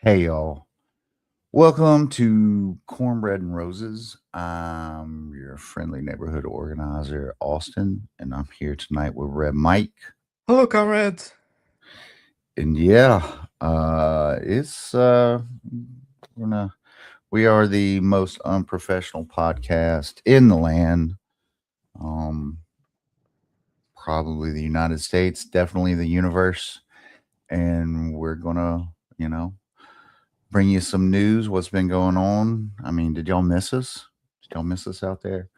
Hey, y'all. Welcome to Cornbread and Roses. I'm your friendly neighborhood organizer, Austin, and I'm here tonight with Red Mike. Hello, comrades. And yeah, it's we're gonna we are the most unprofessional podcast in the land. Um, Probably the United States, definitely the universe, and we're gonna, you know, bring you some news. What's been going on? I mean, did y'all miss us? Did y'all miss us out there?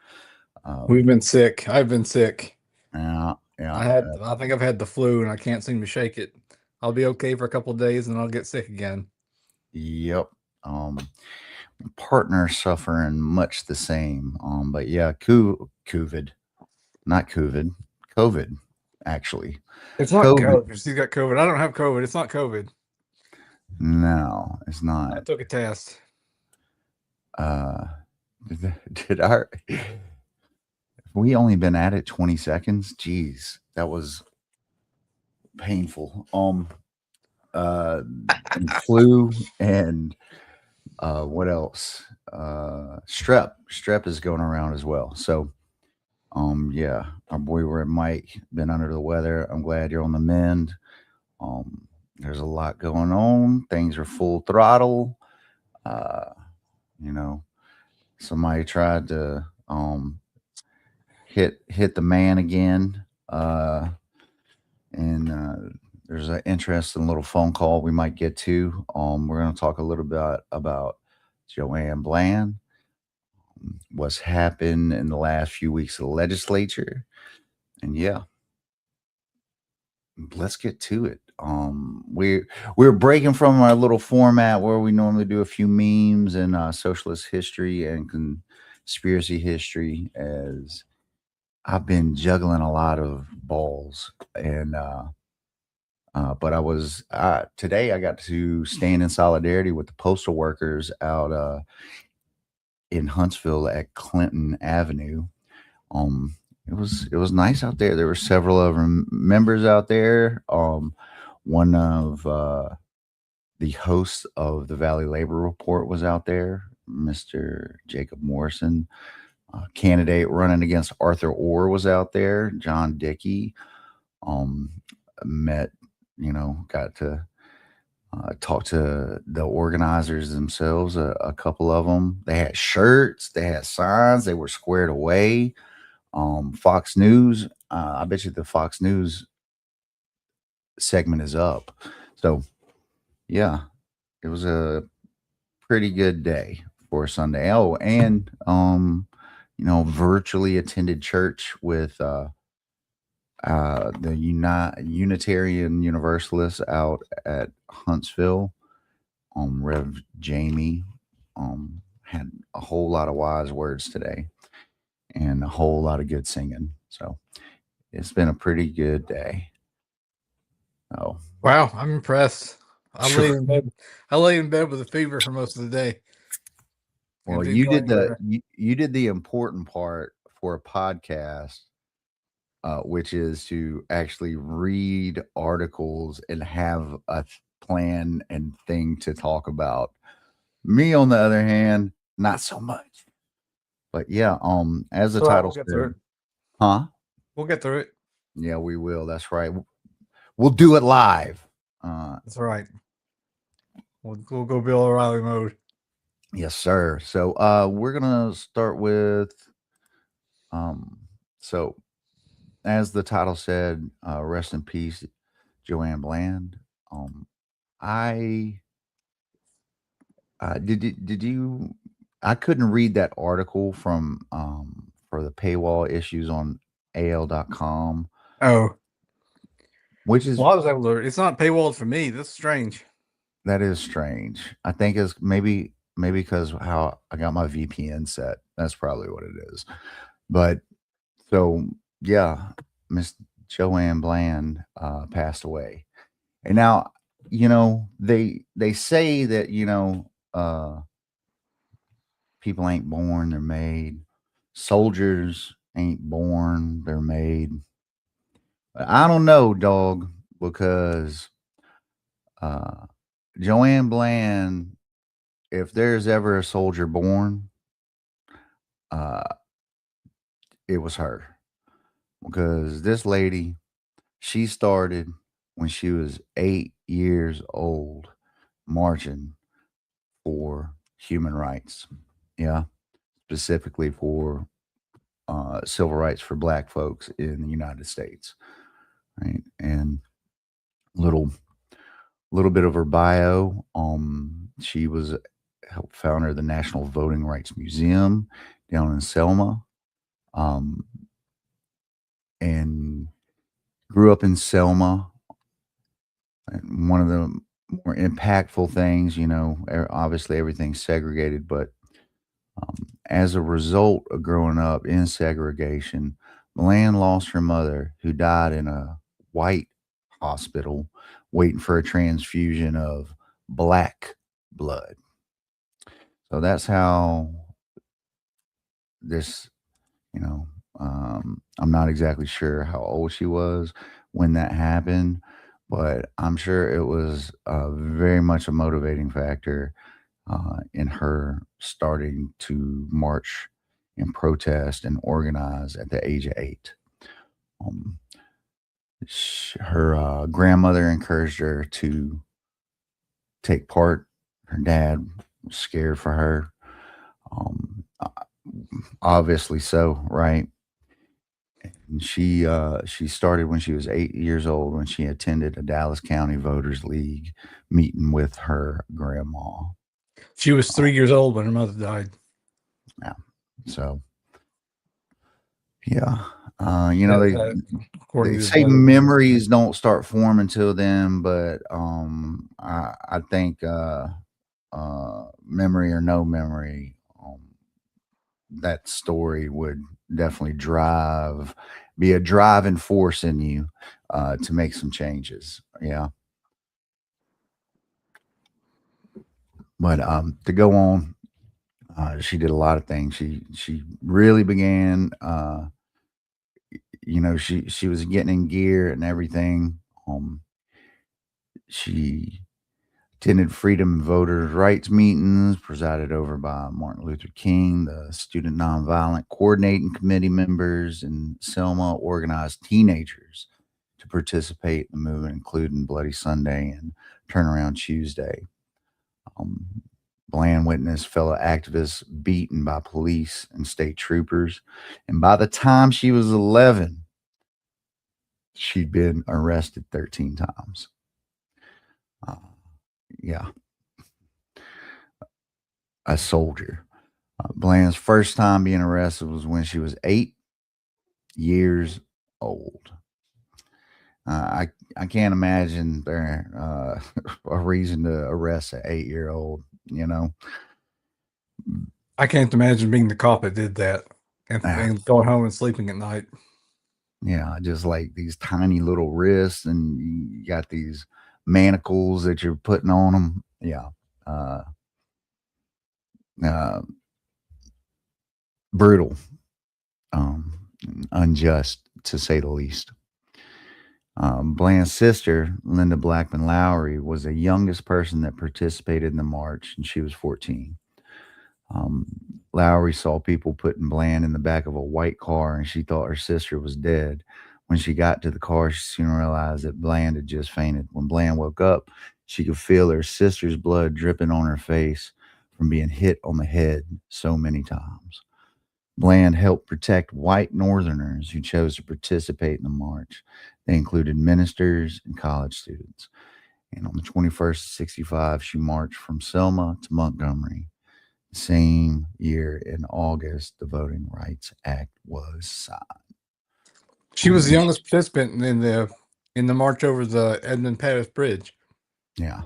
We've Um, been sick. I've been sick. yeah, yeah, I think I've had the flu and I can't seem to shake it. I'll be okay for a couple of days and I'll get sick again. yep. Um, Partner suffering much the same. But yeah, COVID, not COVID, COVID, actually, It's not COVID. COVID. She's got COVID. I don't have COVID. It's not COVID. No, it's I not. took a test. Uh, did our we only been at it 20 seconds? Jeez, that was painful. Uh, and flu and what else? Strep is going around as well. So, yeah, our boy Red Mike been under the weather. I'm glad you're on the mend. There's a lot going on. Things are full throttle. Uh, you know, somebody tried to hit the man again. And there's an interesting little phone call we might get to. We're going to talk a little bit about Joanne Bland, what's happened in the last few weeks of the legislature, and yeah, let's get to it. We're breaking from our little format where we normally do a few memes and socialist history and conspiracy history, as I've been juggling a lot of balls and but I was today I got to stand in solidarity with the postal workers out in Huntsville at Clinton Avenue. Um, it was nice out there. There were several of them members out there. One of the hosts of the Valley Labor Report was out there, Mr. Jacob Morrison. Candidate running against Arthur Orr was out there. John Dickey um, met, got to talk to the organizers themselves, a couple of them. They had shirts, they had signs, they were squared away. Fox News, I bet you the Fox News segment is up. So, yeah, it was a pretty good day for Sunday. Oh, and, virtually attended church with the Unitarian Universalists out at Huntsville. Rev Jamie had a whole lot of wise words today and a whole lot of good singing. So it's been a pretty good day. Oh, Wow, I'm impressed. I lay sure. in bed. I lay in bed with a fever for most of the day and Well, didn't you feel did any better. you did the important part for a podcast, which is to actually read articles and have a plan and thing to talk about. Me, on the other hand, not so much. But yeah, as the It's all right. title We'll get through said, it. huh? We'll get through it. Yeah, we will. That's right. We'll do it live. That's all right. We'll go Bill O'Reilly mode. Yes, sir. So we're gonna start with um so as the title said, rest in peace, Joanne Bland. Um I did you I couldn't read that article from for the paywall issues on AL.com, Oh, which is well, I was able to. It's not paywalled for me. That's strange. that is strange. I think it's maybe because how I got my VPN set. That's probably what it is. But so yeah, Miss Joanne Bland passed away. And now, they say that, people ain't born, they're made. Soldiers ain't born, they're made. But I don't know, dog, because uh Joanne Bland, if there's ever a soldier born, uh, it was her. Because this lady, she started when she was 8 years old marching for human rights. Yeah, specifically for civil rights for black folks in the United States. Right. And little little bit of her bio. She was helped founder of the National Voting Rights Museum down in Selma, um, and grew up in Selma. And one of the more impactful things, obviously everything's segregated, but as a result of growing up in segregation, Milan lost her mother, who died in a white hospital waiting for a transfusion of black blood. So that's how this, you know, I'm not exactly sure how old she was when that happened, but I'm sure it was very much a motivating factor in her starting to march and protest and organize at the age of 8. Um, her grandmother encouraged her to take part. Her dad was scared for her. Obviously so, right? And she started when she was 8 years old when she attended a Dallas County Voters League meeting with her grandma. She was 3 years old when her mother died. Yeah. So yeah. According They to say the memories don't start forming till then, but I think memory or no memory, that story would definitely be a driving force in you to make some changes. Yeah. But to go on, she did a lot of things. She really began. She was getting in gear and everything. She attended freedom voters' rights meetings presided over by Martin Luther King. The Student Nonviolent Coordinating Committee members in Selma organized teenagers to participate in the movement, including Bloody Sunday and Turnaround Tuesday. Bland witnessed fellow activists beaten by police and state troopers. And by the time she was 11, she'd been arrested 13 times. Yeah. A soldier. Bland's first time being arrested was when she was 8 years old. I can't imagine there a reason to arrest an 8-year-old. I can't imagine being the cop that did that and going home and sleeping at night. Yeah, just like these tiny little wrists, and you got these manacles that you're putting on them. Yeah. Brutal, unjust to say the least. Bland's sister, Linda Blackman Lowry, was the youngest person that participated in the march, and she was 14. Lowry saw people putting Bland in the back of a white car, and she thought her sister was dead. When she got to the car, she soon realized that Bland had just fainted. When Bland woke up, she could feel her sister's blood dripping on her face from being hit on the head so many times. Bland helped protect white Northerners who chose to participate in the march. They included ministers and college students. And on the 21st of 65, she marched from Selma to Montgomery. The same year in August, the Voting Rights Act was signed. She was the youngest participant in the march over the Edmund Pettus Bridge. Yeah.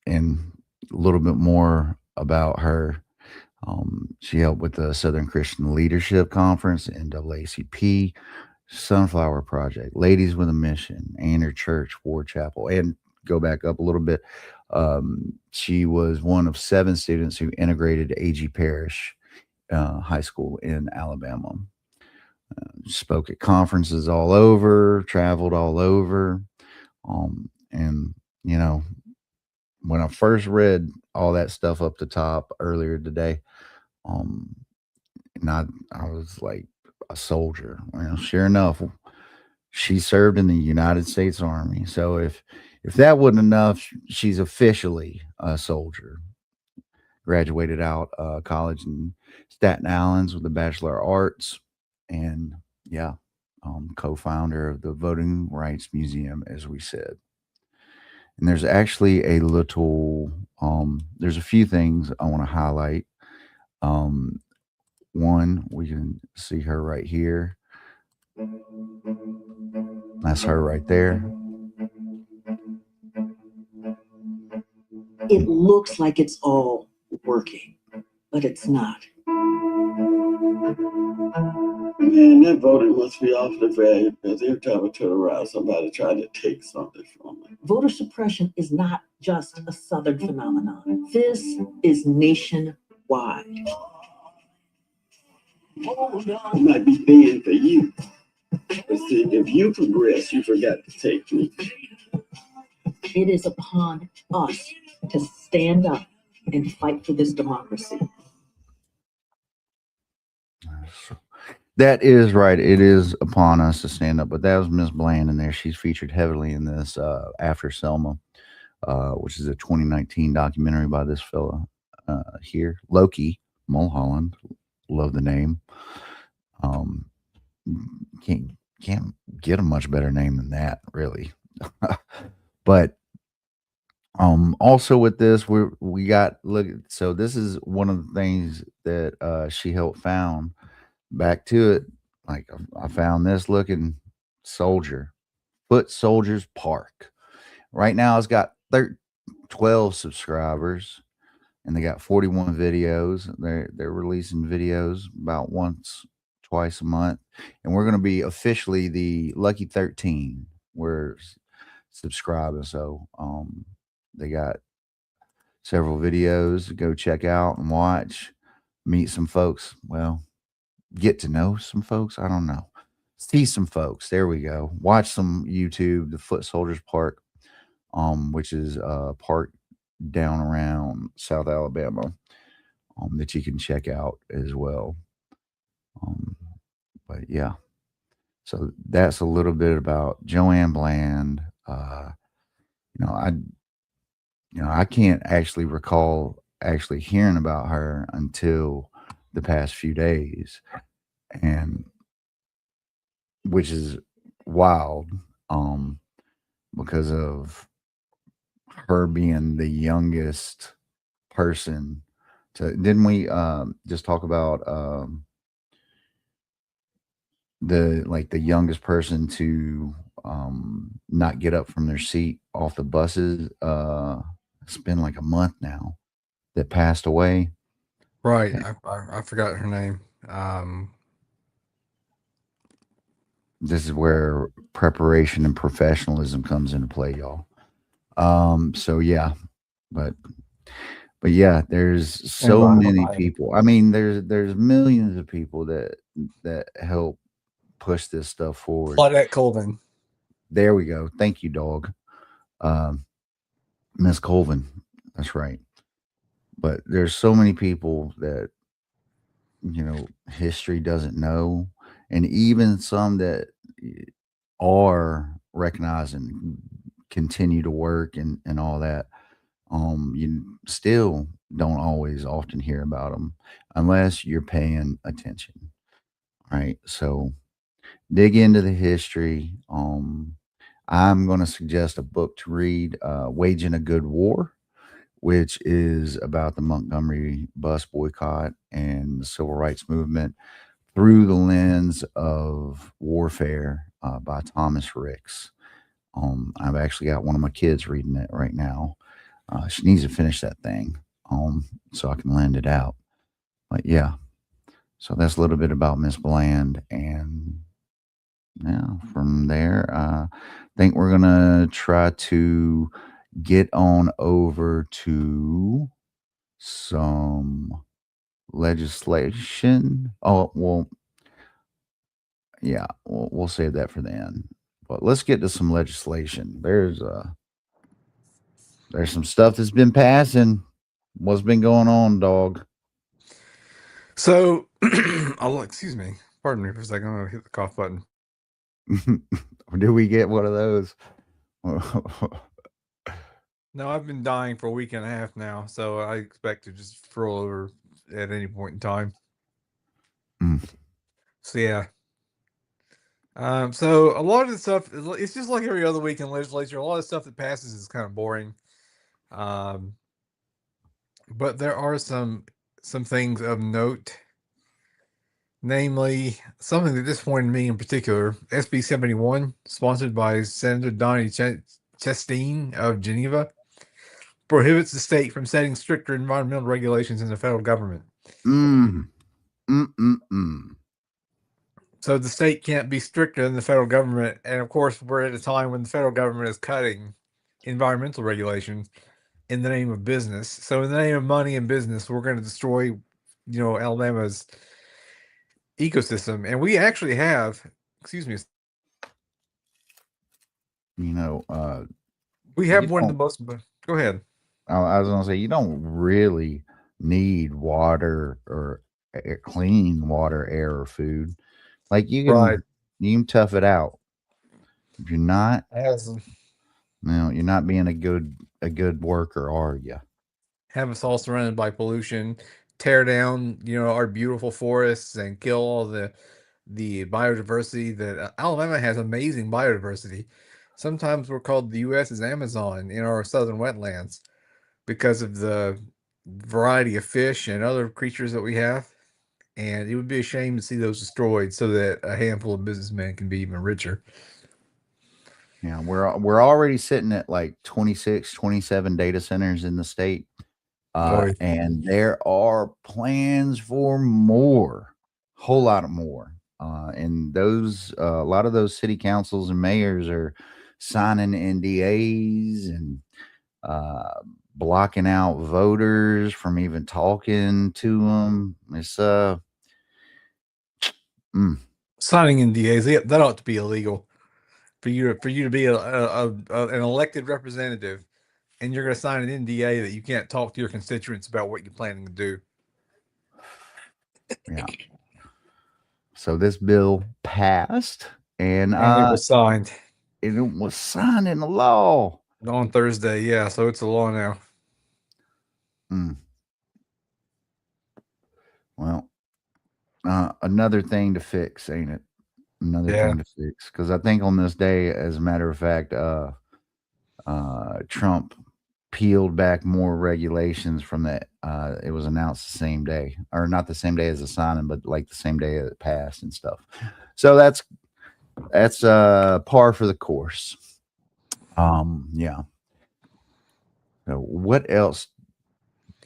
And a little bit more about her. She helped with the Southern Christian Leadership Conference, NAACP, Sunflower Project, Ladies with a Mission, and her church, Ward Chapel. And go back up a little bit. She was one of 7 students who integrated A.G. Parrish High School in Alabama. Spoke at conferences all over, traveled all over. And you know, when I first read all that stuff up the top earlier today, um, and I was like a soldier. Well, sure enough, she served in the United States Army. So if that wasn't enough, she's officially a soldier. Graduated out college in Staten Island with a Bachelor of Arts, and yeah, co-founder of the Voting Rights Museum, as we said. And there's actually a little, there's a few things I want to highlight. Um, One, we can see her right here. That's her right there. It looks like it's all working, but it's not. Man, that voting must be awfully valuable because every time I turn around, somebody trying to take something from me. Voter suppression is not just a Southern phenomenon. This is nationwide. It might be thin for you. But see, if you progress, you forgot to take me. It is upon us to stand up and fight for this democracy. That is right. It is upon us to stand up. But that was Miss Bland in there. She's featured heavily in this After Selma, which is a 2019 documentary by this fella here, Loki Mulholland. Love the name. Can't get a much better name than that, really. But also with this, we got look. So this is one of the things that she helped found. Back to it, like I found this looking soldier, Foot Soldiers Park. Right now, it's got 12 subscribers, and they got 41 videos. They're releasing videos about twice a month, and we're going to be officially the lucky 13. We're subscribing, so they got several videos to go check out and watch, meet some folks. Well, get to know some folks. I don't know. See some folks. There we go. Watch some YouTube, the Foot Soldiers Park, which is a park down around South Alabama, that you can check out as well. But yeah, so that's a little bit about Joanne Bland. You know, I can't actually recall actually hearing about her until the past few days, and which is wild, because of her being the youngest person to. Didn't we just talk about the youngest person to not get up from their seat off the buses? It's been like a month now that passed away. Right. I forgot her name. This is where preparation and professionalism comes into play, y'all. So yeah, but yeah, there's so many people. I mean, there's millions of people that help push this stuff forward. Claudette Colvin. There we go. Thank you, dog. Miss Colvin. That's right. But there's so many people that history doesn't know, and even some that are recognized and continue to work and all that. You still don't always often hear about them unless you're paying attention. Right. So dig into the history. I'm going to suggest a book to read, Waging a Good War, which is about the Montgomery bus boycott and the civil rights movement through the lens of warfare, by Thomas Ricks. I've actually got one of my kids reading it right now. She needs to finish that thing, so I can lend it out. But yeah, so that's a little bit about Miss Bland, and yeah, from there, I think we're gonna try to get on over to some legislation. Oh well, yeah, we'll save that for the end. But let's get to some legislation. There's some stuff that's been passing. What's been going on, dog? So, excuse me. Pardon me for a second. I'm gonna hit the cough button. Did we get one of those? No, I've been dying for a week and a half now, so I expect to just roll over at any point in time. So yeah. So a lot of the stuff, it's just like every other week in legislature. A lot of stuff that passes is kind of boring. But there are some things of note. Namely, something that disappointed me in particular, SB 71, sponsored by Senator Donnie Chastain of Geneva, prohibits the state from setting stricter environmental regulations in the federal government. So the state can't be stricter than the federal government. And of course, we're at a time when the federal government is cutting environmental regulations in the name of business. So in the name of money and business, we're going to destroy, Alabama's ecosystem. And we actually have, excuse me, we have one of the most, go ahead. I was going to say, you don't really need water or clean water, air, or food. Like you can tough it out. If you're not, you're not being a good worker, are you? Have us all surrounded by pollution, tear down, our beautiful forests and kill all the biodiversity that Alabama has. Amazing biodiversity. Sometimes we're called the U.S.'s Amazon in our southern wetlands because of the variety of fish and other creatures that we have. And it would be a shame to see those destroyed so that a handful of businessmen can be even richer. Yeah, we're already sitting at like 26, 27 data centers in the state. And there are plans for more, whole lot of more. And those, a lot of those city councils and mayors are signing NDAs and blocking out voters from even talking to them. It's signing NDAs, that ought to be illegal for you to be an elected representative, and you're going to sign an NDA that you can't talk to your constituents about what you're planning to do. Yeah. So this bill passed, and it was signed. It was signed into law on Thursday. Yeah, so it's a law now. Well, another thing to fix, ain't it? Another thing to fix, because I think on this day, as a matter of fact, Trump peeled back more regulations from that. It was announced the same day, or not the same day as the signing, but like the same day it passed and stuff. So that's par for the course. Yeah. So what else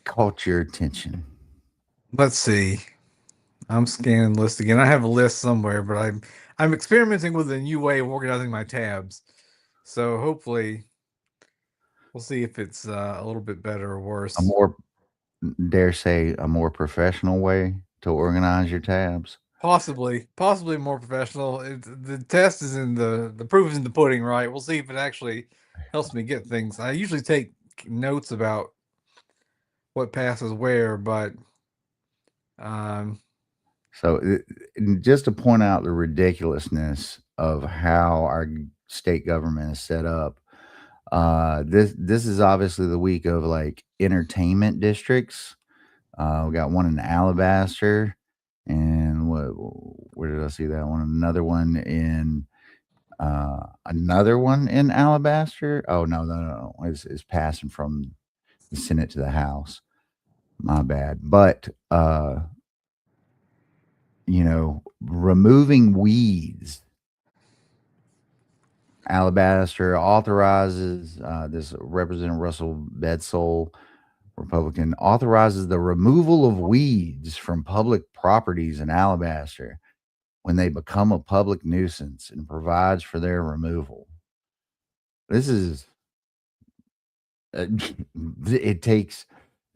caught your attention? Let's see. I'm scanning the list again. I have a list somewhere, but I'm experimenting with a new way of organizing my tabs. So hopefully we'll see if it's a little bit better or worse. A more professional way to organize your tabs. Possibly more professional. The test is in the proof is in the pudding, right? We'll see if it actually helps me get things. I usually take notes about what passes where, but so just to point out the ridiculousness of how our state government is set up, this is obviously the week of like entertainment districts. We got one in Alabaster, and where did I see that one? Another one in Alabaster. Oh no, it's passing from the Senate to the House. My bad. But removing weeds. Alabaster authorizes this Representative Russell Bedsole, Republican, authorizes the removal of weeds from public properties in Alabaster when they become a public nuisance and provides for their removal. This is it takes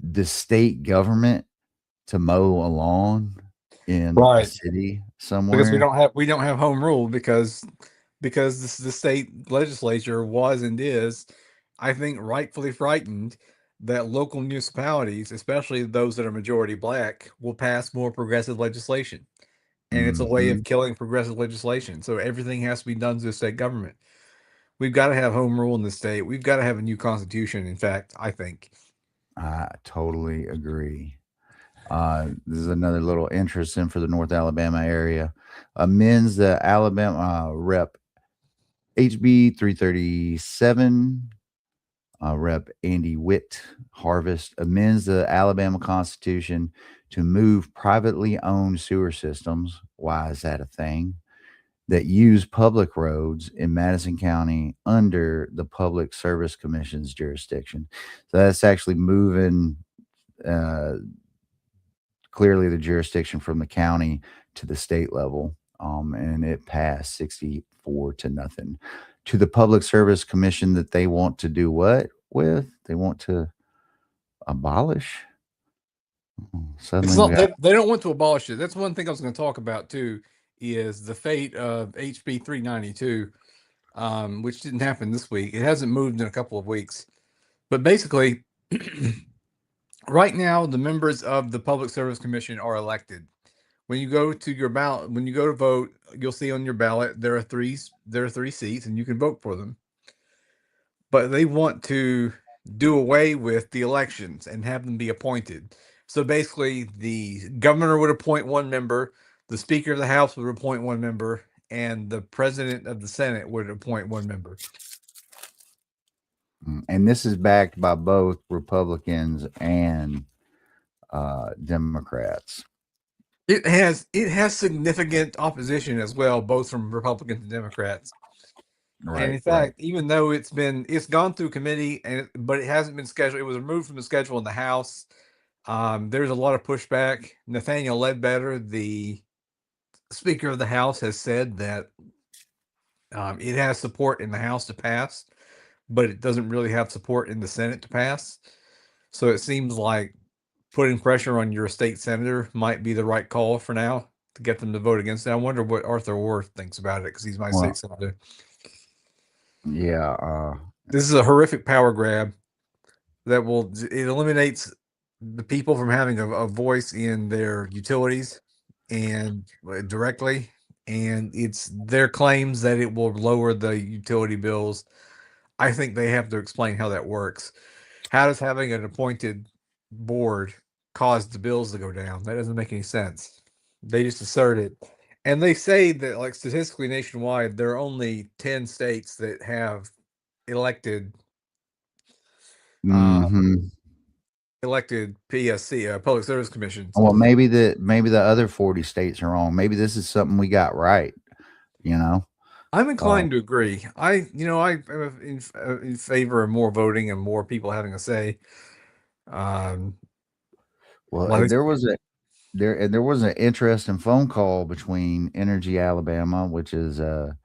the state government to mow a lawn in a city somewhere, because we don't have home rule because because the state legislature was and is, I think, rightfully frightened that local municipalities, especially those that are majority black, will pass more progressive legislation. And it's a way Mhm. of killing progressive legislation. So everything has to be done to the state government. We've got to have home rule in the state. We've got to have a new constitution, in fact, I think. I totally agree. This is another little interesting for the North Alabama area. Amends the Alabama Rep HB 337. Rep Andy Witt Harvest amends the Alabama Constitution to move privately owned sewer systems. Why is that a thing? That use public roads in Madison County under the Public Service Commission's jurisdiction. So that's actually moving uh, clearly the jurisdiction from the county to the state level. And it passed 64-0 to the Public Service Commission that they want to do what with? They want to abolish. It's Suddenly we not got they don't want to abolish it. That's one thing I was going to talk about too. Is the fate of HB 392, which didn't happen this week. It hasn't moved in a couple of weeks, but basically, right now the members of the Public Service Commission are elected. When you go to your ballot, when you go to vote, you'll see on your ballot there are three seats, and you can vote for them. But they want to do away with the elections and have them be appointed. So basically, the governor would appoint one member, the Speaker of the House would appoint one member, and the President of the Senate would appoint one member. and this is backed by both Republicans and Democrats. It has significant opposition as well, both from Republicans and Democrats. And in fact, even though it's gone through committee, but it hasn't been scheduled. It was removed from the schedule in the House. There's a lot of pushback. Nathaniel Ledbetter, the Speaker of the House, has said that it has support in the House to pass, but it doesn't really have support in the Senate to pass. So it seems like putting pressure on your state senator might be the right call for now to get them to vote against it. I wonder what Arthur Orr thinks about it, because he's my state senator. Yeah. This is a horrific power grab that it eliminates the people from having a voice in their utilities and directly, and it's their claims that it will lower the utility bills. I think they have to explain how that works. How does having an appointed board cause the bills to go down? That doesn't make any sense. They just assert it. And they say that, like, statistically nationwide, there are only 10 states that have elected Mhm. PSC, Public Service Commissions. Well, maybe the other 40 states are wrong. Maybe this is something we got right. I'm inclined to agree. I am in favor of more voting and more people having a say. Well, Like- there was an interesting phone call between Energy Alabama, which is a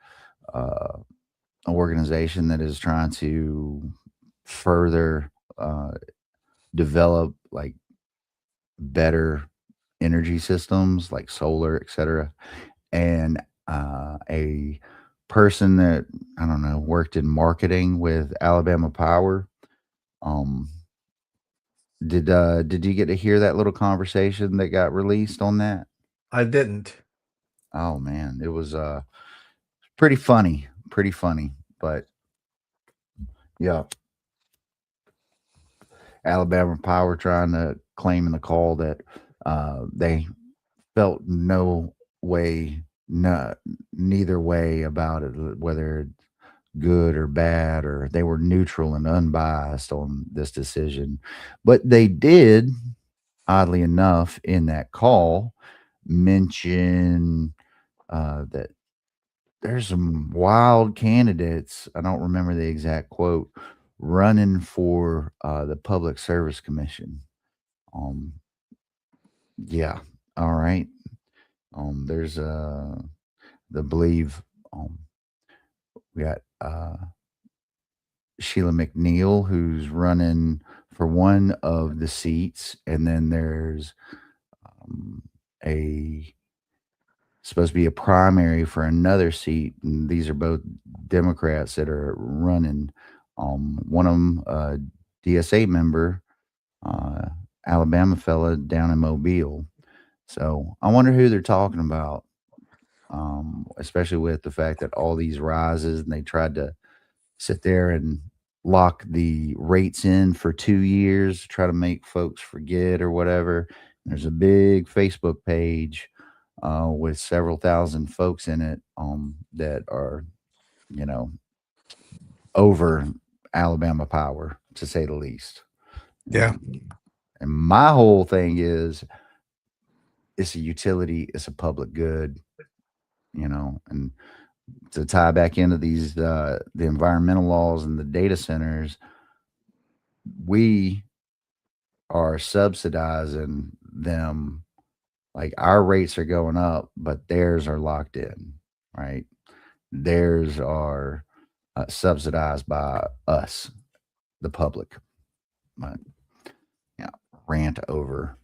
organization that is trying to further develop like better energy systems like solar, etc. And a person that I don't know worked in marketing with Alabama Power. Did you get to hear that little conversation that got released on that? I didn't. Oh man, it was pretty funny, but yeah. Alabama Power trying to claim in the call that they felt neither way about it, whether it's good or bad, or they were neutral and unbiased on this decision. But they did, oddly enough, in that call, mention that there's some wild candidates. I don't remember the exact quote, running for the Public Service Commission. Yeah. All right. There's believe we got Sheila McNeil, who's running for one of the seats, and then there's a supposed to be a primary for another seat, and these are both Democrats that are running. One of them, DSA member, uh, Alabama fella down in Mobile. So I wonder who they're talking about, especially with the fact that all these rises and they tried to sit there and lock the rates in for 2 years to try to make folks forget or whatever. There's a big Facebook page with several thousand folks in it that are, you know, over Alabama power, to say the least. Yeah. And my whole thing is it's a utility, it's a public good, and to tie back into these the environmental laws and the data centers, we are subsidizing them. Like our rates are going up, but theirs are locked in, right? Theirs are subsidized by us, the public. But yeah, rant over.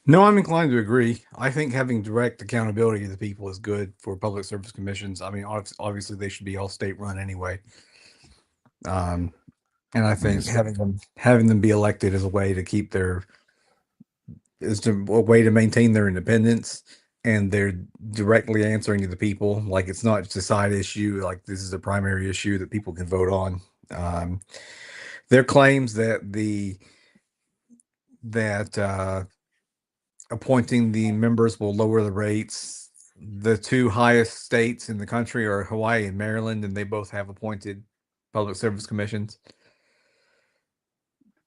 No, I'm inclined to agree. I think having direct accountability to the people is good for public service commissions. I mean, obviously they should be all state run anyway. And I think Yes. having them be elected is a way to keep a way to maintain their independence, and they're directly answering to the people. Like it's not just a side issue. Like this is a primary issue that people can vote on. Their claims that appointing the members will lower the rates. The two highest states in the country are Hawaii and Maryland, and they both have appointed public service commissions.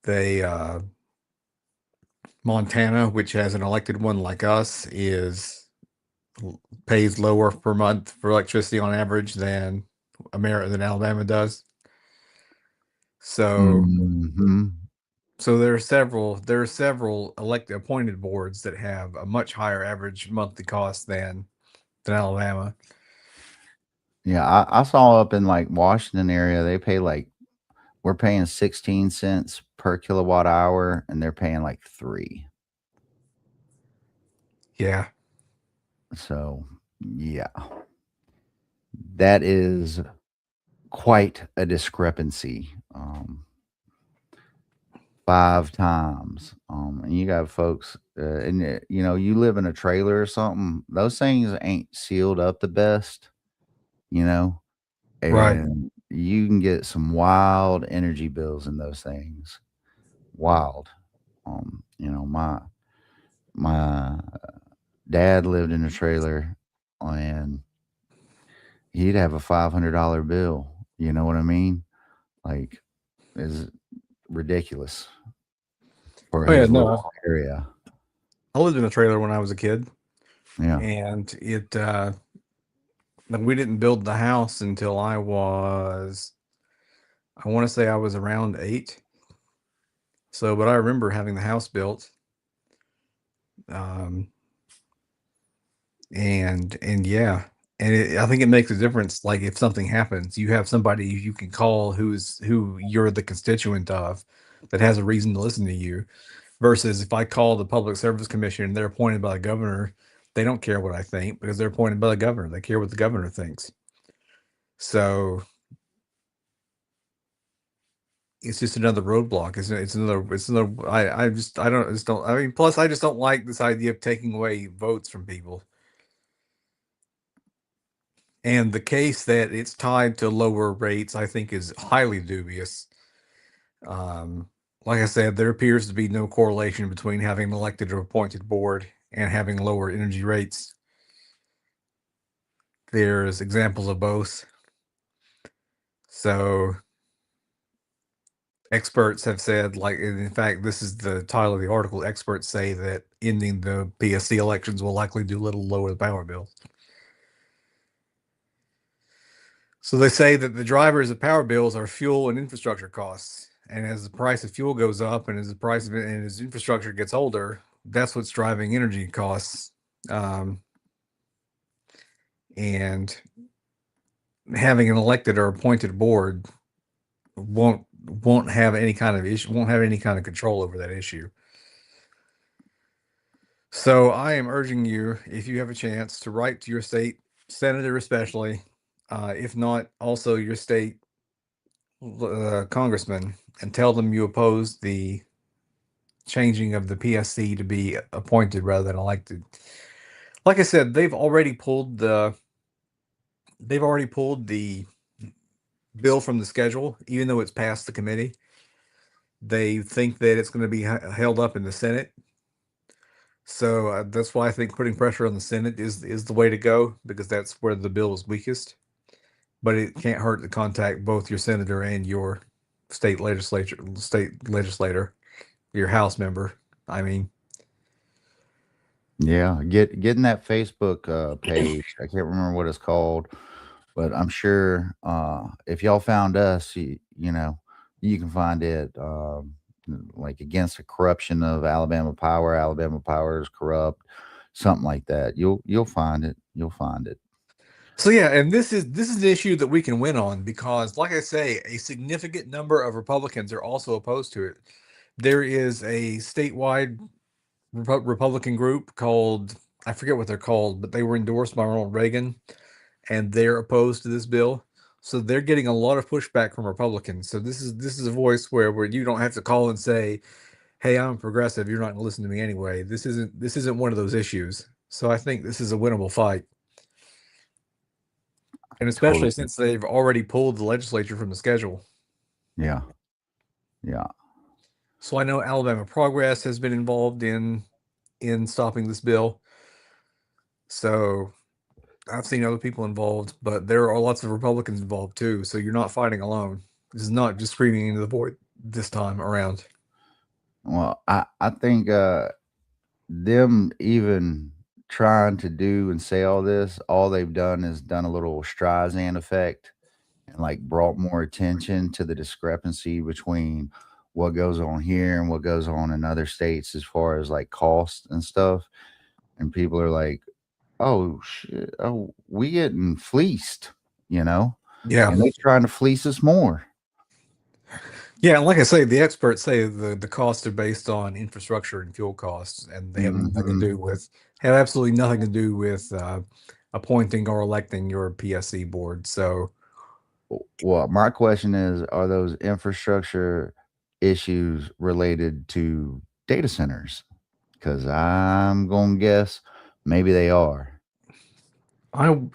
They Montana, which has an elected one like us, pays lower per month for electricity on average than Alabama does. So Mhm. so there are several elected appointed boards that have a much higher average monthly cost than Alabama. Yeah, I saw up in like Washington area, they pay like we're paying 16 cents per kilowatt hour, and they're paying like 3. Yeah. So yeah, that is quite a discrepancy. 5 times. And you got folks, and you live in a trailer or something. Those things ain't sealed up the best, you know, Right. and you can get some wild energy bills in those things. Wild. My dad lived in a trailer, and he'd have a $500 bill. You know what I mean? Like, is ridiculous for Oh yeah, his no. little area. I lived in a trailer when I was a kid, Yeah. and we didn't build the house until I want to say I was around 8. So, but I remember having the house built. Um, and yeah, and I think it makes a difference. Like if something happens, you have somebody you can call who you're the constituent of that has a reason to listen to you. Versus if I call the Public Service Commission and they're appointed by the governor, they don't care what I think because they're appointed by the governor. They care what the governor thinks. So it's just another roadblock. It's another. I just don't. I mean, plus I just don't like this idea of taking away votes from people. And the case that it's tied to lower rates, I think, is highly dubious. Um, like I said, there appears to be no correlation between having an elected or appointed board and having lower energy rates. There's examples of both. So experts have said, like, in fact, this is the title of the article. Experts say that ending the PSC elections will likely do little lower the power bills. So they say that the drivers of power bills are fuel and infrastructure costs. And as the price of fuel goes up and as the price of it and as infrastructure gets older, that's what's driving energy costs. And having an elected or appointed board won't have any kind of issue, won't have any kind of control over that issue. So I am urging you, if you have a chance, to write to your state senator, especially, if not also your state congressman, and tell them you oppose the changing of the PSC to be appointed rather than elected. Like I said, they've already pulled the bill from the schedule, even though it's passed the committee. They think that it's going to be held up in the Senate. So that's why I think putting pressure on the Senate is the way to go, because that's where the bill is weakest. But it can't hurt to contact both your senator and your state legislator, your House member. I mean, Yeah, getting that Facebook page. I can't remember what it's called, but I'm sure if y'all found us, you know, you can find it like against the corruption of Alabama Power. Alabama Power is corrupt, something like that. You'll find it. You'll find it. so yeah, and this is an issue that we can win on because, like I say, a significant number of Republicans are also opposed to it. There is a statewide Republican group called, I forget what they're called, but they were endorsed by Ronald Reagan, and they're opposed to this bill. So they're getting a lot of pushback from Republicans. So this is a voice where you don't have to call and say, "Hey, I'm progressive. You're not going to listen to me anyway." This isn't one of those issues. So I think this is a winnable fight, and especially Totally. since they've already pulled the legislature from the schedule. Yeah. Yeah. So I know Alabama Progress has been involved in stopping this bill. So I've seen other people involved, but there are lots of Republicans involved too. So you're not fighting alone. This is not just screaming into the void this time around. Well, I think them even trying to do and say all this, all they've done is done a little Streisand effect and like brought more attention to the discrepancy between what goes on here and what goes on in other states as far as like cost and stuff. And people are like, oh shit, oh, we getting fleeced, you know? Yeah. And they trying to fleece us more. Yeah, and like I say, the experts say the costs are based on infrastructure and fuel costs, and they have nothing to Mhm. do with have absolutely nothing to do with appointing or electing your PSC board. So Well, my question is, are those infrastructure issues related to data centers? Because I'm going to guess maybe they are.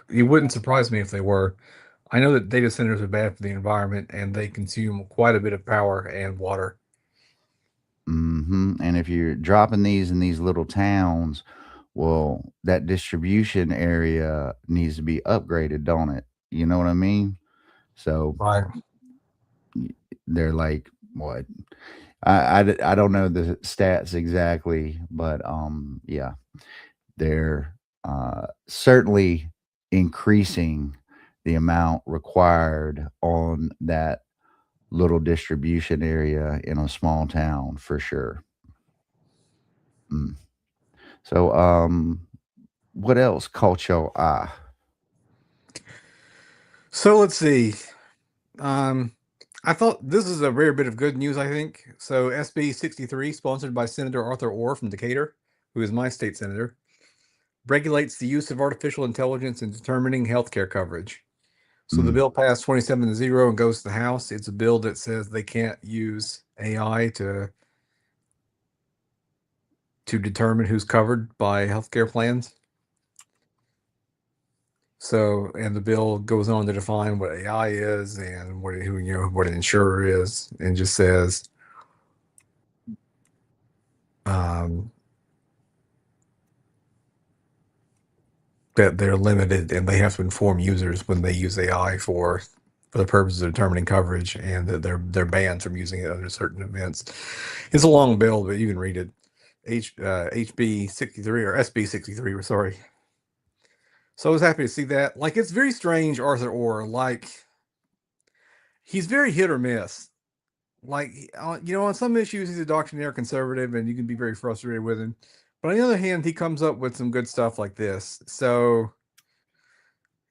it wouldn't surprise me if they were. I know that data centers are bad for the environment, and they consume quite a bit of power and water. And if you're dropping these in these little towns, well, that distribution area needs to be upgraded, don't it? You know what I mean? So Right. they're like, what? I don't know the stats exactly, but yeah, they're certainly increasing the amount required on that little distribution area in a small town for sure. Mm. So, what else caught your eye? So let's see. I thought this is a rare bit of good news, I think. So SB 63, sponsored by Senator Arthur Orr from Decatur, who is my state senator, regulates the use of artificial intelligence in determining healthcare coverage. So the Mm. bill passed 27-0 and goes to the House. It's a bill that says they can't use AI to determine who's covered by healthcare plans. So, and the bill goes on to define what AI is and what what an insurer is, and just says um, that they're limited and they have to inform users when they use AI for the purposes of determining coverage, and that they're banned from using it under certain events. It's a long bill, but you can read it. HB 63 or SB 63. Sorry. So I was happy to see that. Like, it's very strange, Arthur Orr. Like, he's very hit or miss. Like, on some issues, he's a doctrinaire conservative, and you can be very frustrated with him. But on the other hand, he comes up with some good stuff like this. So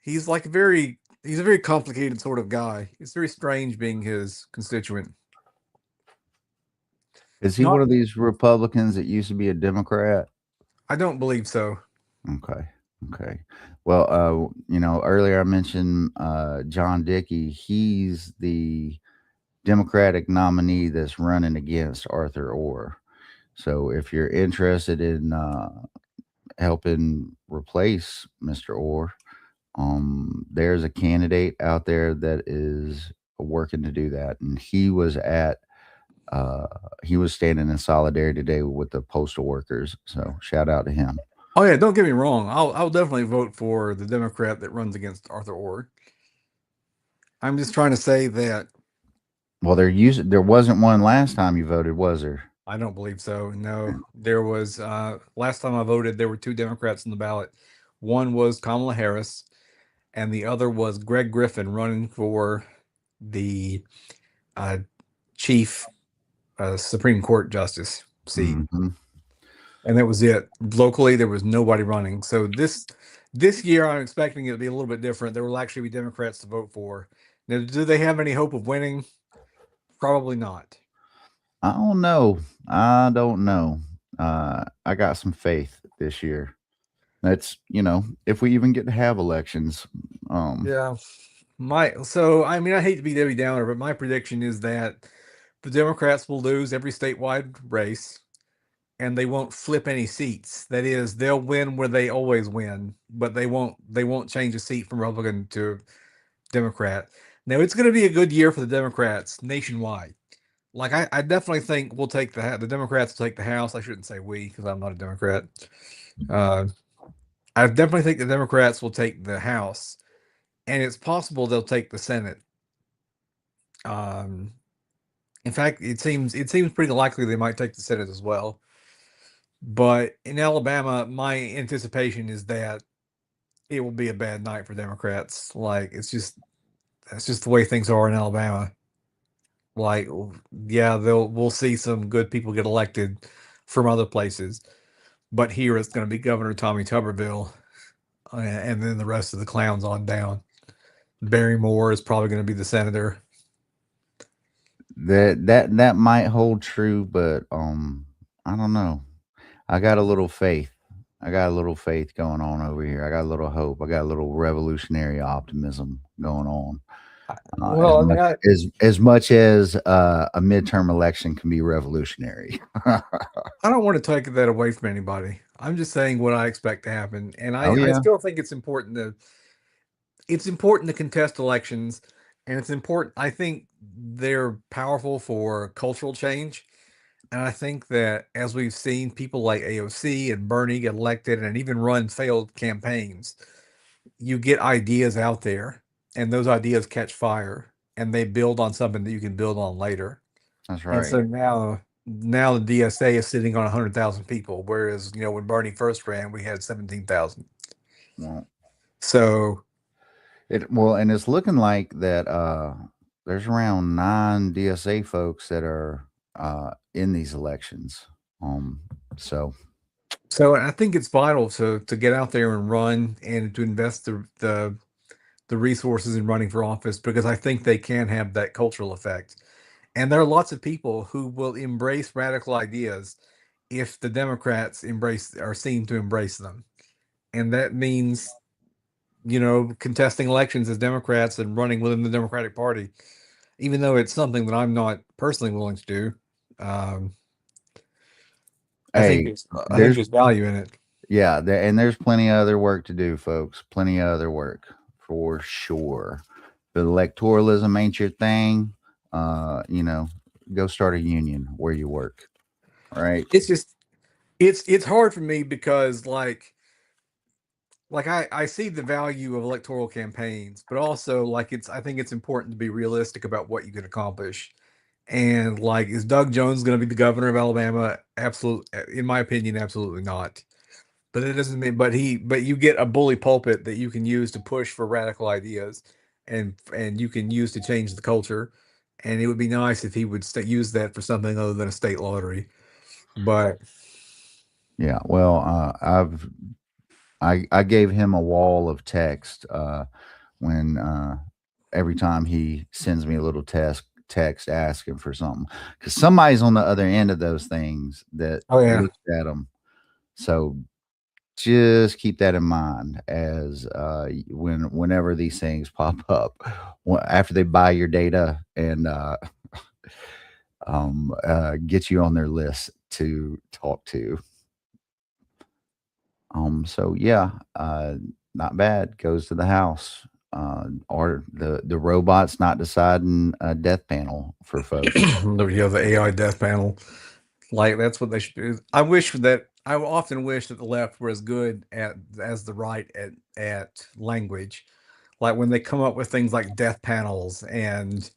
he's like he's a very complicated sort of guy. It's very strange being his constituent. Is he Not, one of these Republicans that used to be a Democrat? I don't believe so. Okay. Okay. Well, earlier I mentioned John Dickey. He's the Democratic nominee that's running against Arthur Orr. So if you're interested in helping replace Mr. Orr, there's a candidate out there that is working to do that, and he was standing in solidarity today with the postal workers. So shout out to him. Oh yeah, don't get me wrong. I'll definitely vote for the Democrat that runs against Arthur Orr. I'm just trying to say that Well, there wasn't one last time you voted, was there? I don't believe so. No, there was last time I voted, there were 2 Democrats on the ballot. One was Kamala Harris, and the other was Greg Griffin running for the chief Supreme Court justice seat. Mm-hmm. And that was it. Locally, there was nobody running. So this year, I'm expecting it to be a little bit different. There will actually be Democrats to vote for. Now, do they have any hope of winning? Probably not. I don't know. I got some faith this year. That's if we even get to have elections. Yeah. I mean, I hate to be Debbie Downer, but my prediction is that the Democrats will lose every statewide race, and they won't flip any seats. That is, they'll win where they always win, but they won't change a seat from Republican to Democrat. Now it's going to be a good year for the Democrats nationwide. Like I definitely think we'll take the Democrats will take the House. I shouldn't say we because I'm not a Democrat. I definitely think the Democrats will take the House, and it's possible they'll take the Senate. In fact, it seems pretty likely they might take the Senate as well. But in Alabama, my anticipation is that it will be a bad night for Democrats. Like that's just the way things are in Alabama. Like, yeah, we'll see some good people get elected from other places, but here it's going to be Governor Tommy Tuberville, and then the rest of the clowns on down. Barry Moore is probably going to be the senator. That might hold true, but I don't know. I got a little faith. Going on over here. I got a little hope. I got a little revolutionary optimism going on. As much as a midterm election can be revolutionary. I don't want to take that away from anybody. I'm just saying what I expect to happen, and I still think it's important to contest elections, and it's important. I think they're powerful for cultural change, and I think that as we've seen people like AOC and Bernie get elected and even run failed campaigns, you get ideas out there, and those ideas catch fire. And they build on something that you can build on later. That's right. And so now the DSA is sitting on 100,000 people, whereas when Bernie first ran, we had 17,000. Well, so and it's looking like that. There's around 9 DSA folks that are in these elections. So I think it's vital to get out there and run and to invest the resources in running for office, because I think they can have that cultural effect. And there are lots of people who will embrace radical ideas if the Democrats are seen to embrace them. And that means, contesting elections as Democrats and running within the Democratic Party, even though it's something that I'm not personally willing to do. I think there's value in it. Yeah, and there's plenty of other work to do, folks. Plenty of other work. For sure. But electoralism ain't your thing. Go start a union where you work. All right. It's just it's hard for me because like I see the value of electoral campaigns, but also I think it's important to be realistic about what you can accomplish. And is Doug Jones going to be the governor of Alabama? Absolutely, in my opinion, absolutely not. But it doesn't mean, but you get a bully pulpit that you can use to push for radical ideas, and you can use to change the culture. And it would be nice if he would use that for something other than a state lottery. But yeah, well, I gave him a wall of text when every time he sends me a little text asking for something, because somebody's on the other end of those things that looks at them. So just keep that in mind as whenever these things pop up after they buy your data and get you on their list to talk to. So yeah, not bad. Goes to the house. Or the robots not deciding a death panel for folks. The AI death panel. Like, that's what they should do. I often wish that the left were as good as the right at language. Like, when they come up with things like death panels and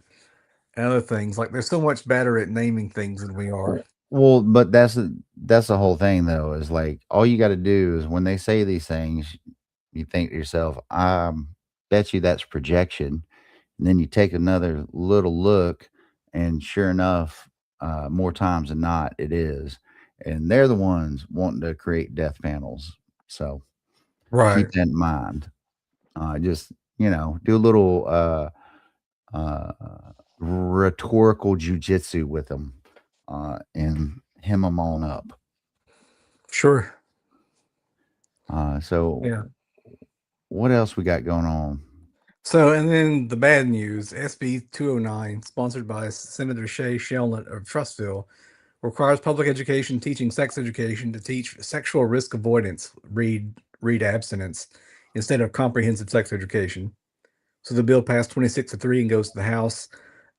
other things, like, they're so much better at naming things than we are. Well, but that's the whole thing though, is like all you got to do is when they say these things, you think to yourself, I bet you that's projection. And then you take another little look, and sure enough, more times than not, it is. And they're the ones wanting to create death panels. So Right. keep that in mind. Just, do a little rhetorical jujitsu with them and hem them on up. Sure. So, Yeah. what else we got going on? So, and then the bad news, SB 209, sponsored by Senator Shay Shelnut of Trustville, requires public education teaching sex education to teach sexual risk avoidance, read abstinence, instead of comprehensive sex education. So the bill passed 26-3 and goes to the House.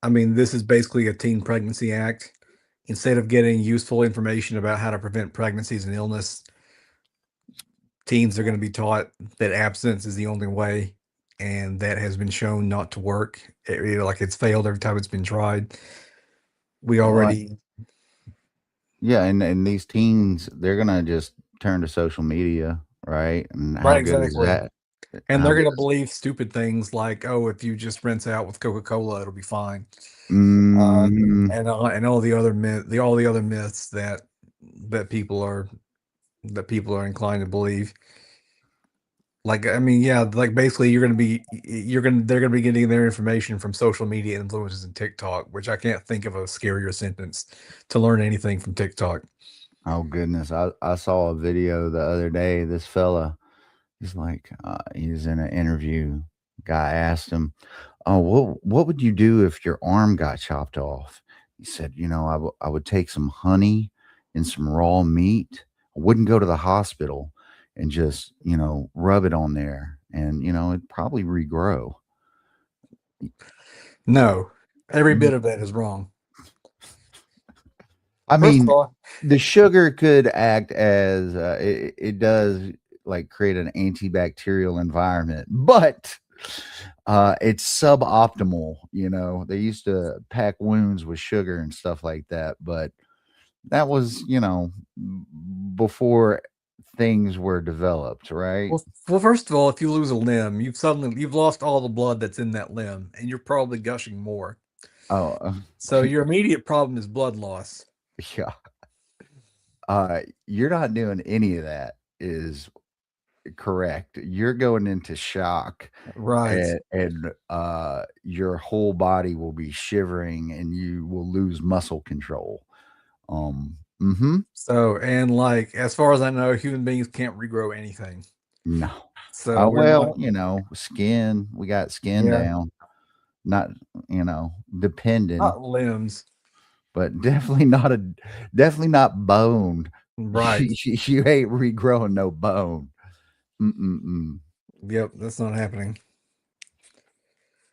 I mean, this is basically a teen pregnancy act. Instead of getting useful information about how to prevent pregnancies and illness, teens are going to be taught that abstinence is the only way, and that has been shown not to work. Like, it's failed every time it's been tried. We already, yeah, and these teens, they're gonna just turn to social media, right? And how right, good is exactly. that? And How they're good going to is believe stupid things like, oh, if you just rinse out with Coca-Cola, it'll be fine. Mhm. And all the other myths that people are inclined to believe. Like, I mean, yeah, like, basically they're going to be getting their information from social media influencers and TikTok, which I can't think of a scarier sentence to learn anything from TikTok. Oh goodness, I saw a video the other day. This fella, he's like, he's in an interview. Guy asked him, "Oh, what would you do if your arm got chopped off?" He said, I would take some honey and some raw meat. I wouldn't go to the hospital and just, rub it on there, and it'd probably regrow." No, every Mm. bit of that is wrong. I First of mean, all, the sugar could act as it does, like, create an antibacterial environment, but it's suboptimal. They used to pack wounds with sugar and stuff like that, but that was, before things were developed, right? well, first of all, if you lose a limb, you've lost all the blood that's in that limb, and you're probably gushing more. Oh, So your immediate problem is blood loss. yeah. You're not doing any of that is correct. You're going into shock, Right. and your whole body will be shivering, and you will lose muscle control. So, and, like, as far as I know, human beings can't regrow anything. No. So we're Well, not, skin. We got skin yeah, down. Not, depending, not limbs. but definitely not bone. Right. You ain't regrowing no bone. Mm-mm-mm. Yep, that's not happening.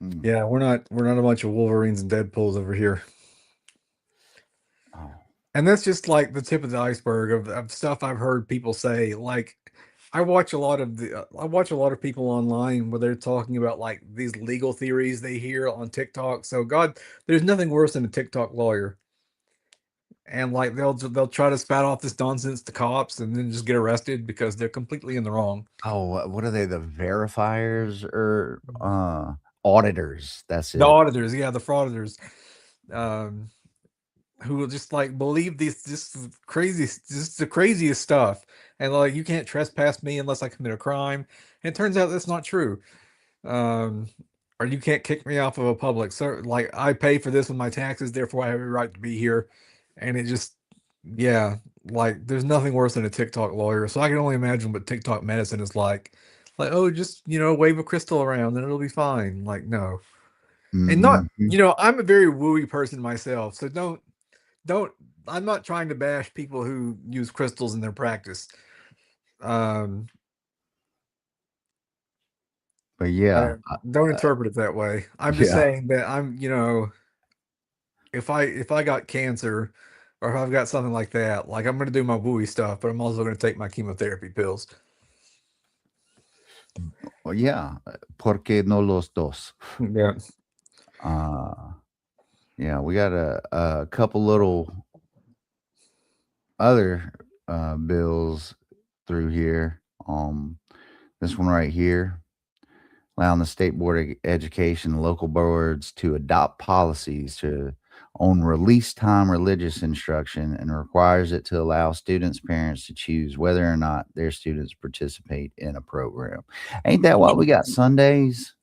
Mm. Yeah, we're not a bunch of Wolverines and Deadpools over here. Oh. And that's just like the tip of the iceberg of stuff I've heard people say. Like, I watch a lot of people online where they're talking about, like, these legal theories they hear on TikTok. So, God, there's nothing worse than a TikTok lawyer. And, like, they'll try to spout off this nonsense to cops and then just get arrested because they're completely in the wrong. Oh, what are they? The verifiers or auditors? That's The it. auditors, yeah, the frauditors, um, who will just, like, believe just the craziest stuff, and, like, you can't trespass me unless I commit a crime. And it turns out that's not true. Um, or you can't kick me off of a public, so, like, I pay for this with my taxes, therefore I have a right to be here. And it just, yeah, Like, there's nothing worse than a TikTok lawyer. So I can only imagine what TikTok medicine is like. Like, oh, just wave a crystal around and it'll be fine. Like, no, and not. Mhm. I'm a very wooey person myself, so don't. I'm not trying to bash people who use crystals in their practice. Um, But yeah, don't interpret it that way. I'm just yeah. saying that if I got cancer or if I've got something like that, like I'm gonna do my wooey stuff, but I'm also gonna take my chemotherapy pills. Well, yeah. Porque no los dos? Yeah. Uh, yeah, we got a couple little other bills through here. This one right here, allowing the state board of education and local boards to adopt policies to on release time religious instruction and requires it to allow students' parents to choose whether or not their students participate in a program. Ain't that why we got Sundays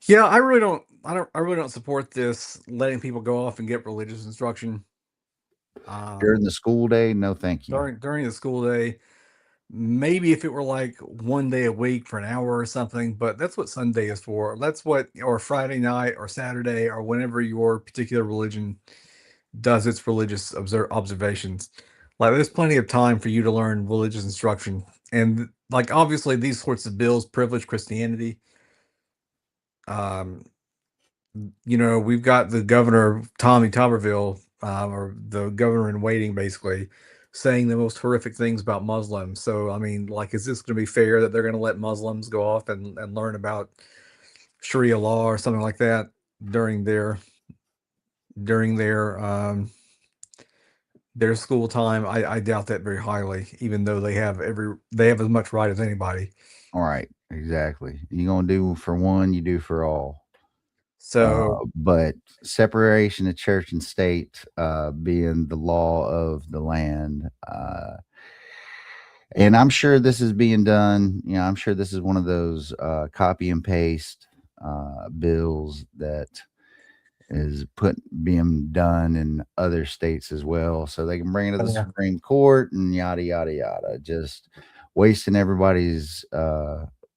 Yeah, I really don't support this letting people go off and get religious instruction during um the school day? No, thank you. during the school day. Maybe if it were like one day a week for an hour or something, but that's what Sunday is for. That's what, or Friday night or Saturday or whenever your particular religion does its religious observations. Like, there's plenty of time for you to learn religious instruction. And, like, obviously, these sorts of bills privilege Christianity. Um, we've got the governor, Tommy Tuberville, or the governor in waiting, basically, saying the most horrific things about Muslims. So, I mean, like, is this going to be fair that they're going to let Muslims go off and learn about Sharia law or something like that during their school time? I doubt that very highly, even though they have as much right as anybody. All right, exactly. You gonna do for one, you do for all. So But separation of church and state being the law of the land. And I'm sure this is being done. I'm sure this is one of those copy and paste bills that is being done in other states as well, so they can bring it to the yeah. Supreme Court and yada yada yada. Just wasting everybody's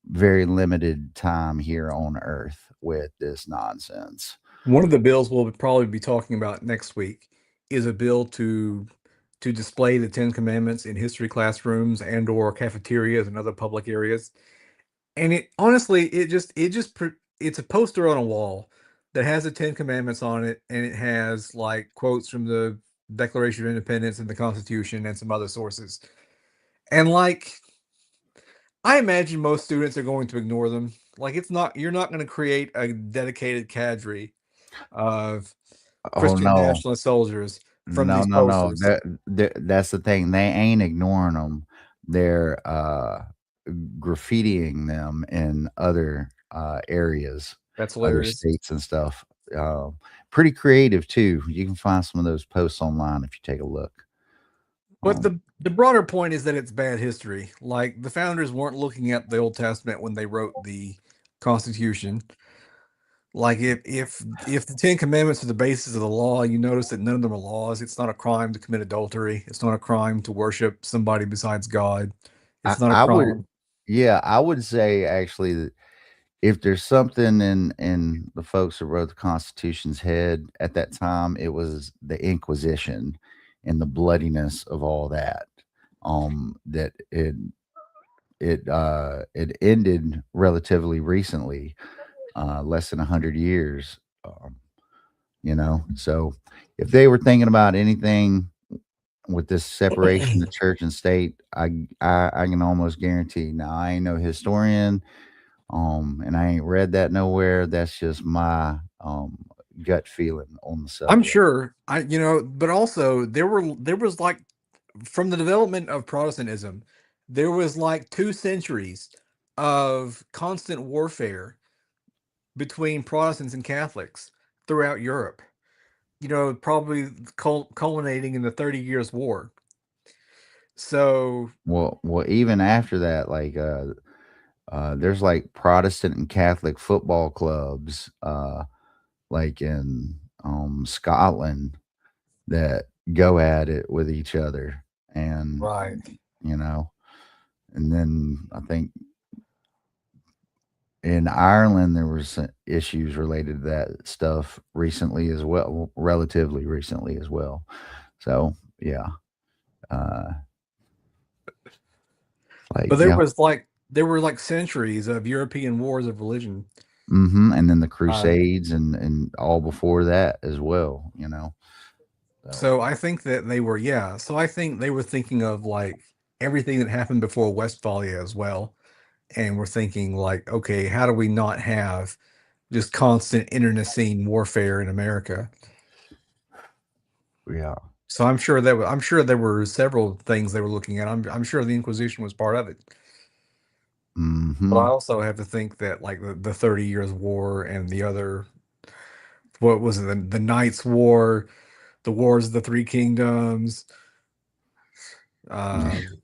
very limited time here on Earth with this nonsense. One of the bills we'll probably be talking about next week is a bill to display the Ten Commandments in history classrooms and or cafeterias and other public areas. And it honestly, it's a poster on a wall that has the Ten Commandments on it, and it has like quotes from the Declaration of Independence and the Constitution and some other sources. And like, I imagine most students are going to ignore them. Like, you're not going to create a dedicated cadre of Oh Christian no, nationalist soldiers from no, these no, no. posters. That's the thing. They ain't ignoring them. They're graffitiing them in other areas, That's other hilarious. states and stuff. Pretty creative too. You can find some of those posts online if you take a look. But the broader point is that it's bad history. Like, the founders weren't looking at the Old Testament when they wrote the Constitution. Like, if the Ten Commandments are the basis of the law, you notice that none of them are laws. It's not a crime to commit adultery. It's not a crime to worship somebody besides God. I, It's not a I would, crime. yeah, I would say actually that if there's something in the folks that wrote the Constitution's head at that time, it was the Inquisition and the bloodiness of all that. That it ended relatively recently, less than 100 years. So if they were thinking about anything with this separation of church and state, I can almost guarantee. Now I ain't no historian, and I ain't read that nowhere. That's just my gut feeling on the I'm subject. sure. But also there was like, from the development of Protestantism, there was like 2 centuries of constant warfare between Protestants and Catholics throughout Europe. Probably culminating in the 30 Years' War. So, Well, even after that, like there's like Protestant and Catholic football clubs, like in Scotland, that go at it with each other, and Right. you know, and then I think in Ireland there was issues related to that stuff recently as well, relatively recently as well. So yeah, uh, like But yeah, there were like centuries of European wars of religion. and then the Um, Crusades and all before that as well. So so I think that they were, yeah. So I think they were thinking of like everything that happened before Westphalia as well. And we're thinking like, okay, how do we not have just constant internecine warfare in America? yeah, So I'm sure there were several things they were looking at. I'm sure the Inquisition was part of it. But I hmm also have to think that like the 30 Years War and the other, what was it, the Knights War, the Wars of the Three Kingdoms, yeah, um,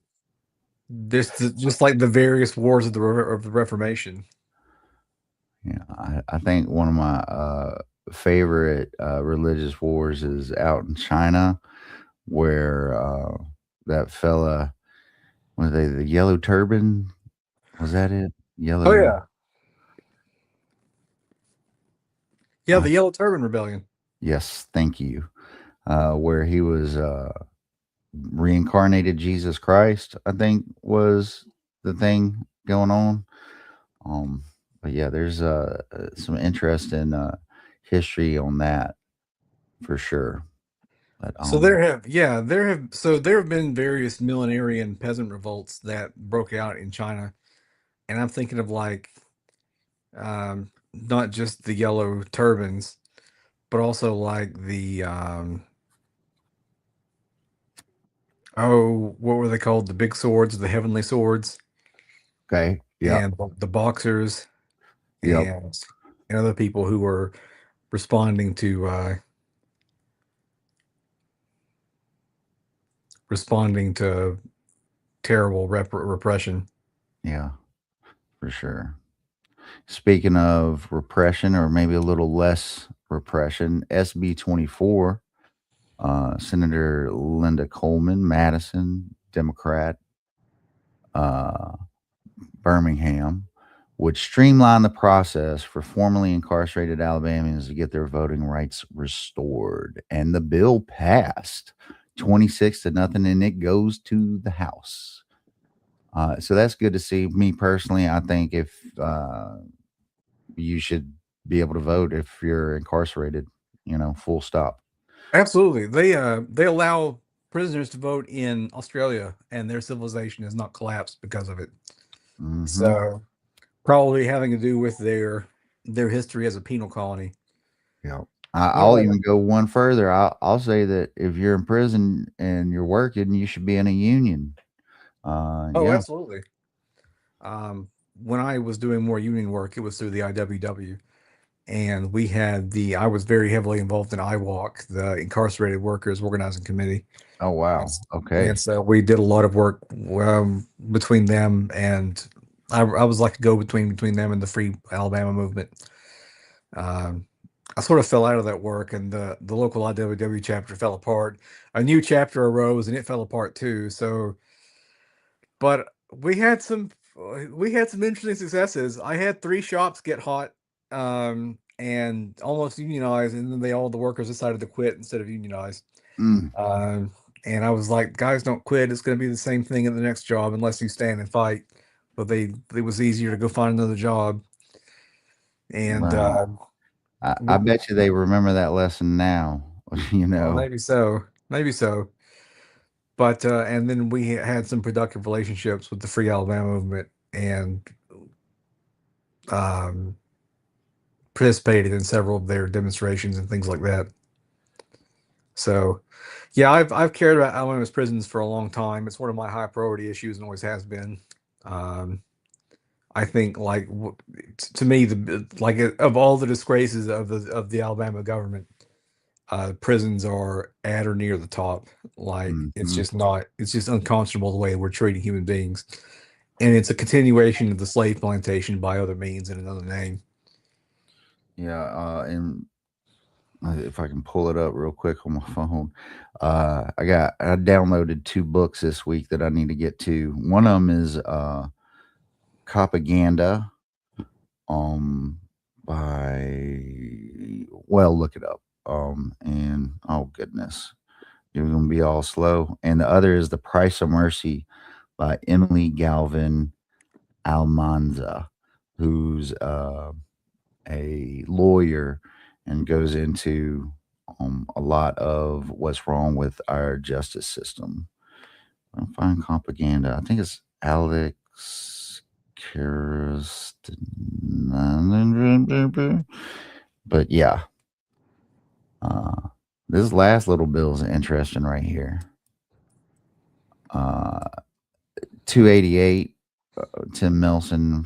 just like the various wars of of the Reformation. yeah. I think one of my favorite religious wars is out in China, where that fella, was they the Yellow Turban? Was that it? Oh Yellow. yeah, yeah, Uh, the Yellow Turban Rebellion. yes, thank you. Where he was reincarnated Jesus Christ, I think was the thing going on. Um, but yeah, there's some interest in history on that for sure. But So there have been various millenarian peasant revolts that broke out in China, and I'm thinking of like not just the Yellow Turbans, but also like the oh, what were they called? The big swords, the heavenly swords, okay, yep, and the boxers, yep, and other people who were responding to responding to terrible repression. yeah, for sure. Speaking of repression, or maybe a little less repression, SB 24, Senator Linda Coleman, Madison, Democrat, uh, Birmingham, would streamline the process for formerly incarcerated Alabamians to get their voting rights restored. And the bill passed 26-0, and it goes to the House. So that's good to see. Me personally, I think if you should be able to vote if you're incarcerated, full stop. Absolutely, they allow prisoners to vote in Australia, and their civilization has not collapsed because of it. Hmm. So probably having to do with their history as a penal colony. Yeah. You know, I'll like even go one further. I'll say that if you're in prison and you're working, you should be in a union. oh, Yeah. absolutely. When I was doing more union work, it was through the IWW, and we had I was very heavily involved in IWAC, the Incarcerated Workers Organizing Committee. Oh, And, wow. s- and Okay. so we did a lot of work between them, and I was like a go between them and the Free Alabama movement. Um, I sort of fell out of that work, and the local IWW chapter fell apart. A new chapter arose, and it fell apart too. So, but we had some interesting successes. I had 3 shops get hot, and almost unionized, and then the workers decided to quit instead of unionize. Mm, Um, and I was like, guys, don't quit. It's going to be the same thing at the next job unless you stand and fight. But it was easier to go find another job. And wow. I we, bet you they remember that lesson now. you well, know. maybe so. But and then we had some productive relationships with the Free Alabama movement, and um, participated in several of their demonstrations and things like that. So, yeah, I've cared about Alabama's prisons for a long time. It's one of my high priority issues and always has been. Um, I think like to me of all the disgraces of the Alabama government, prisons are at or near the top. Like Hmm. it's just unconscionable the way we're treating human beings, and it's a continuation of the slave plantation by other means and another name. Yeah. And if I can pull it up real quick on my phone. I downloaded 2 books this week that I need to get to. One of them is Propaganda, by look it up. And oh goodness, you're gonna be all slow. And the other is The Price of Mercy by Emily Galvin Almanza, who's a lawyer and goes into a lot of what's wrong with our justice system. I don't find Propaganda. I think it's Alex Kirsten. But yeah, this last little bill is interesting right here. 288, Tim Milson,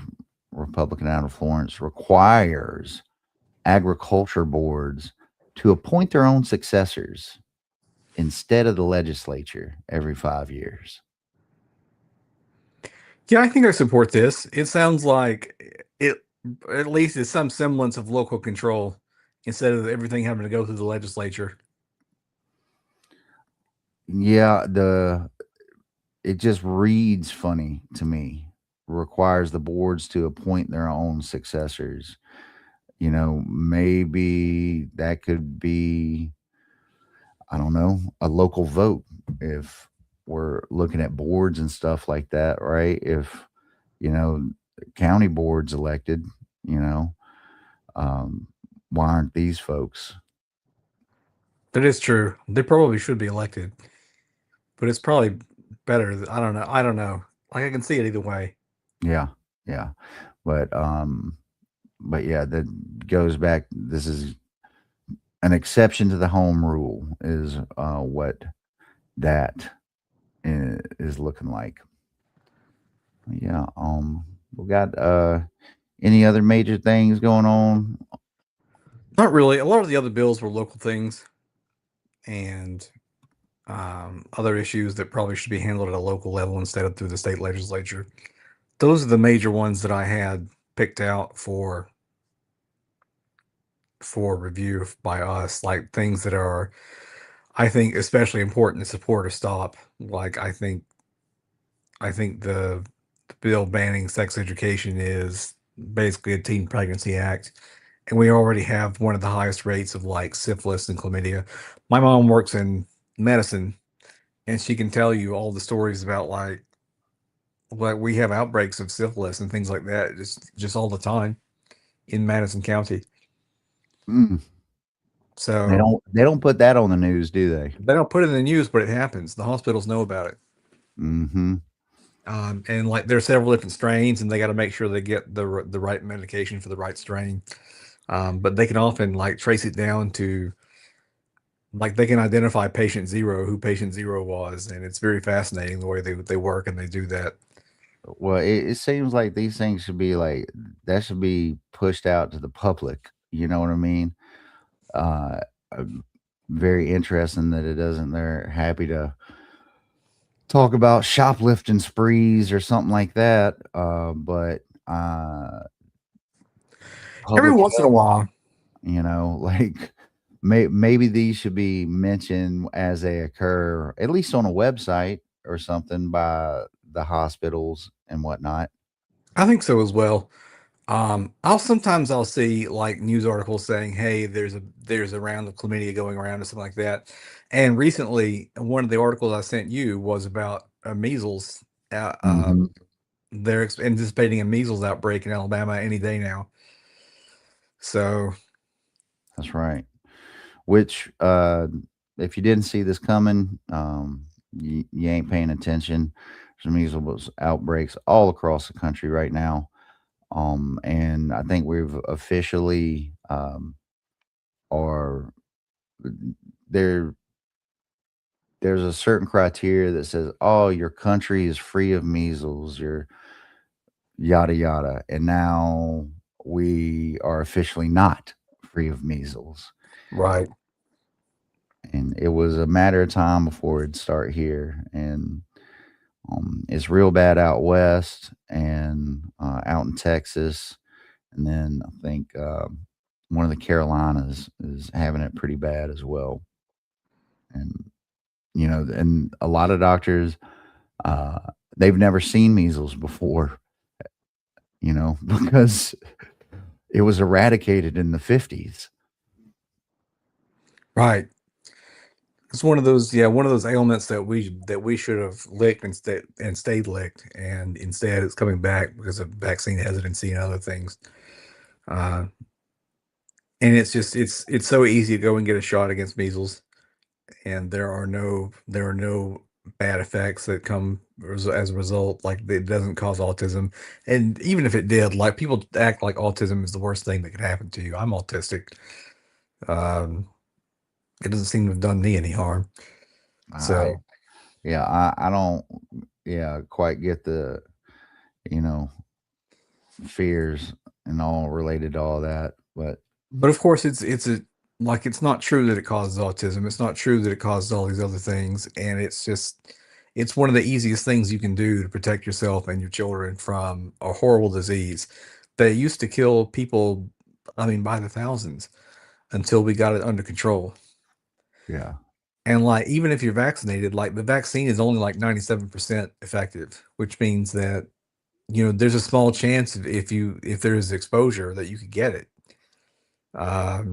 Republican out of Florence, requires agriculture boards to appoint their own successors instead of the legislature every 5 years. Yeah, I think I support this. It sounds like it at least is some semblance of local control instead of everything having to go through the legislature. Yeah, it just reads funny to me. Requires the boards to appoint their own successors. Maybe that could be, I don't know, a local vote if we're looking at boards and stuff like that, right? If, county boards elected, why aren't these folks? That is true. They probably should be elected, but it's probably better. I don't know. I don't know. Like I can see it either way. Yeah, yeah. But yeah, that goes back. This is an exception to the home rule is what that is looking like. Yeah. We got any other major things going on? Not really. A lot of the other bills were local things and other issues that probably should be handled at a local level instead of through the state legislature. Those are the major ones that I had picked out for review by us, like things that are, I think, especially important to support or stop. Like I think the bill banning sex education is basically a teen pregnancy act, and we already have one of the highest rates of like syphilis and chlamydia. My mom works in medicine, and she can tell you all the stories about like we have outbreaks of syphilis and things like that just all the time in Madison County. Mm. So They don't put that on the news, do they? they don't put it in the news, but it happens. The hospitals know about it. Mm-hmm. And like there are several different strains, and they got to make sure they get the right medication for the right strain. But they can often like trace it down to like they can identify patient zero, who patient zero was, and it's very fascinating the way they work and they do that. Well, it seems like these things should be that should be pushed out to the public. You know what I mean? Uh, very interesting that it doesn't. They're happy to talk about shoplifting sprees or something like that. But Every public once in a health, while, like maybe these should be mentioned as they occur, at least on a website or something by the hospitals and whatnot. I think so as well. I'll see like news articles saying, "Hey, there's a round of chlamydia going around" or something like that. And recently, one of the articles I sent you was about measles. Mhm. They're anticipating a measles outbreak in Alabama any day now. So That's right. Which, if you didn't see this coming, you ain't paying attention. There's measles outbreaks all across the country right now. And I think we've officially are there. There's a certain criteria that says, "Oh, your country is free of measles." You're yada yada, and now we are officially not free of measles. right. And it was a matter of time before it'd start here. And it's real bad out west and out in Texas. And then I think one of the Carolinas is having it pretty bad as well. And, and a lot of doctors, they've never seen measles before, because it was eradicated in the 50s. Right. It's one of those ailments that we should have licked and stayed licked, and instead it's coming back because of vaccine hesitancy and other things. And it's just it's so easy to go and get a shot against measles, and there are no bad effects that come as a result. Like, it doesn't cause autism, and even if it did, like, people act like autism is the worst thing that could happen to you. I'm autistic. It doesn't seem to have done me any harm. So I don't quite get the fears and all related to all that, but of course it's not true that it causes autism. It's not true that it causes all these other things, and it's one of the easiest things you can do to protect yourself and your children from a horrible disease that used to kill people, by the thousands, until we got it under control. yeah. And, like, even if you're vaccinated, like, the vaccine is only like 97% effective, which means that, there's a small chance if there's exposure that you could get it. But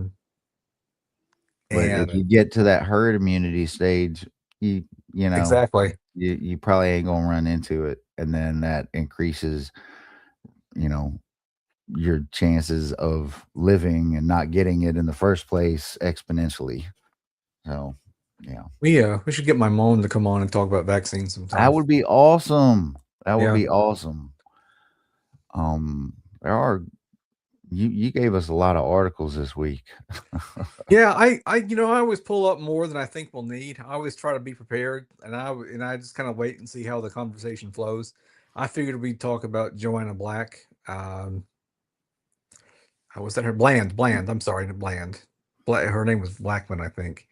And if you get to that herd immunity stage, you know exactly. you probably ain't gonna run into it, and then that increases your chances of living and not getting it in the first place exponentially. So yeah, We should get my mom to come on and talk about vaccines sometime. that would be awesome. That would Yeah. be awesome. There are you gave us a lot of articles this week. Yeah, I always pull up more than I think we'll need. I always try to be prepared, and I just kind of wait and see how the conversation flows. I figured we'd talk about Joanna Black. Was that her? Bland. I'm sorry, Bland. Her name was Blackman, I think.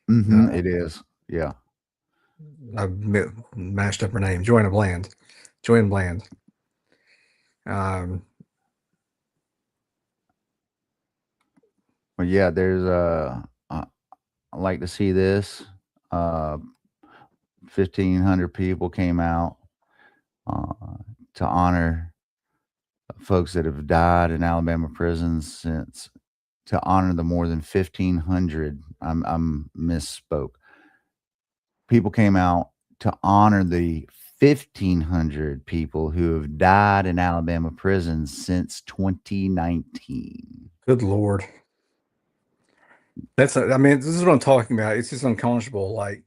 It is. Yeah. I mashed up her name. Joanne Bland. Well, yeah, there's I like to see this. 1,500 people came out to honor folks that have died in Alabama prisons to honor the more than 1,500. I'm misspoke. People came out to honor the 1,500 people who have died in Alabama prisons since 2019. Good Lord. This is what I'm talking about. It's just unconscionable. Like,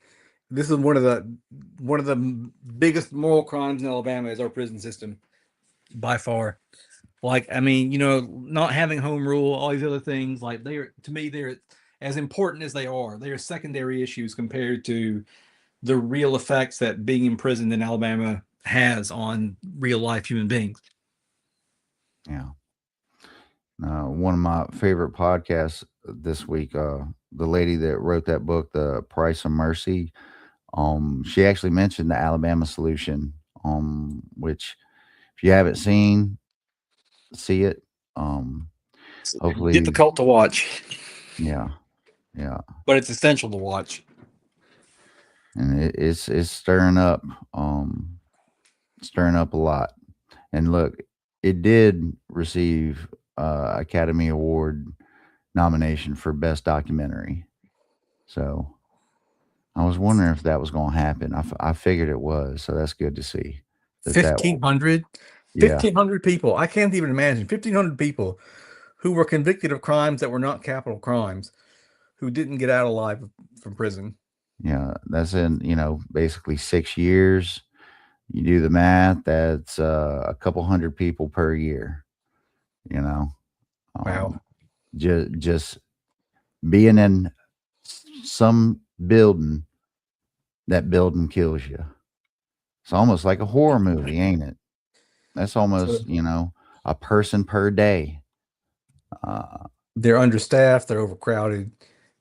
this is one of the biggest moral crimes in Alabama is our prison system, by far. Like, not having home rule, all these other things, like, they're as important as they are. They are secondary issues compared to the real effects that being imprisoned in Alabama has on real life human beings. Yeah. One of my favorite podcasts this week, the lady that wrote that book, The Price of Mercy, she actually mentioned the Alabama solution, which if you haven't seen, see it. Hopefully difficult to watch. Yeah. But it's essential to watch. And it's stirring up a lot. And look, it did receive Academy Award nomination for Best Documentary. So I was wondering if that was going to happen. I figured it was, so that's good to see. 1,500? Yeah. 1,500 people. I can't even imagine. 1,500 people who were convicted of crimes that were not capital crimes, who didn't get out alive from prison. Yeah, that's in, basically 6 years. You do the math, that's a couple hundred people per year. Wow. Just being in some building, that building kills you. It's almost like a horror movie, ain't it? That's almost, a person per day. They're understaffed. They're overcrowded.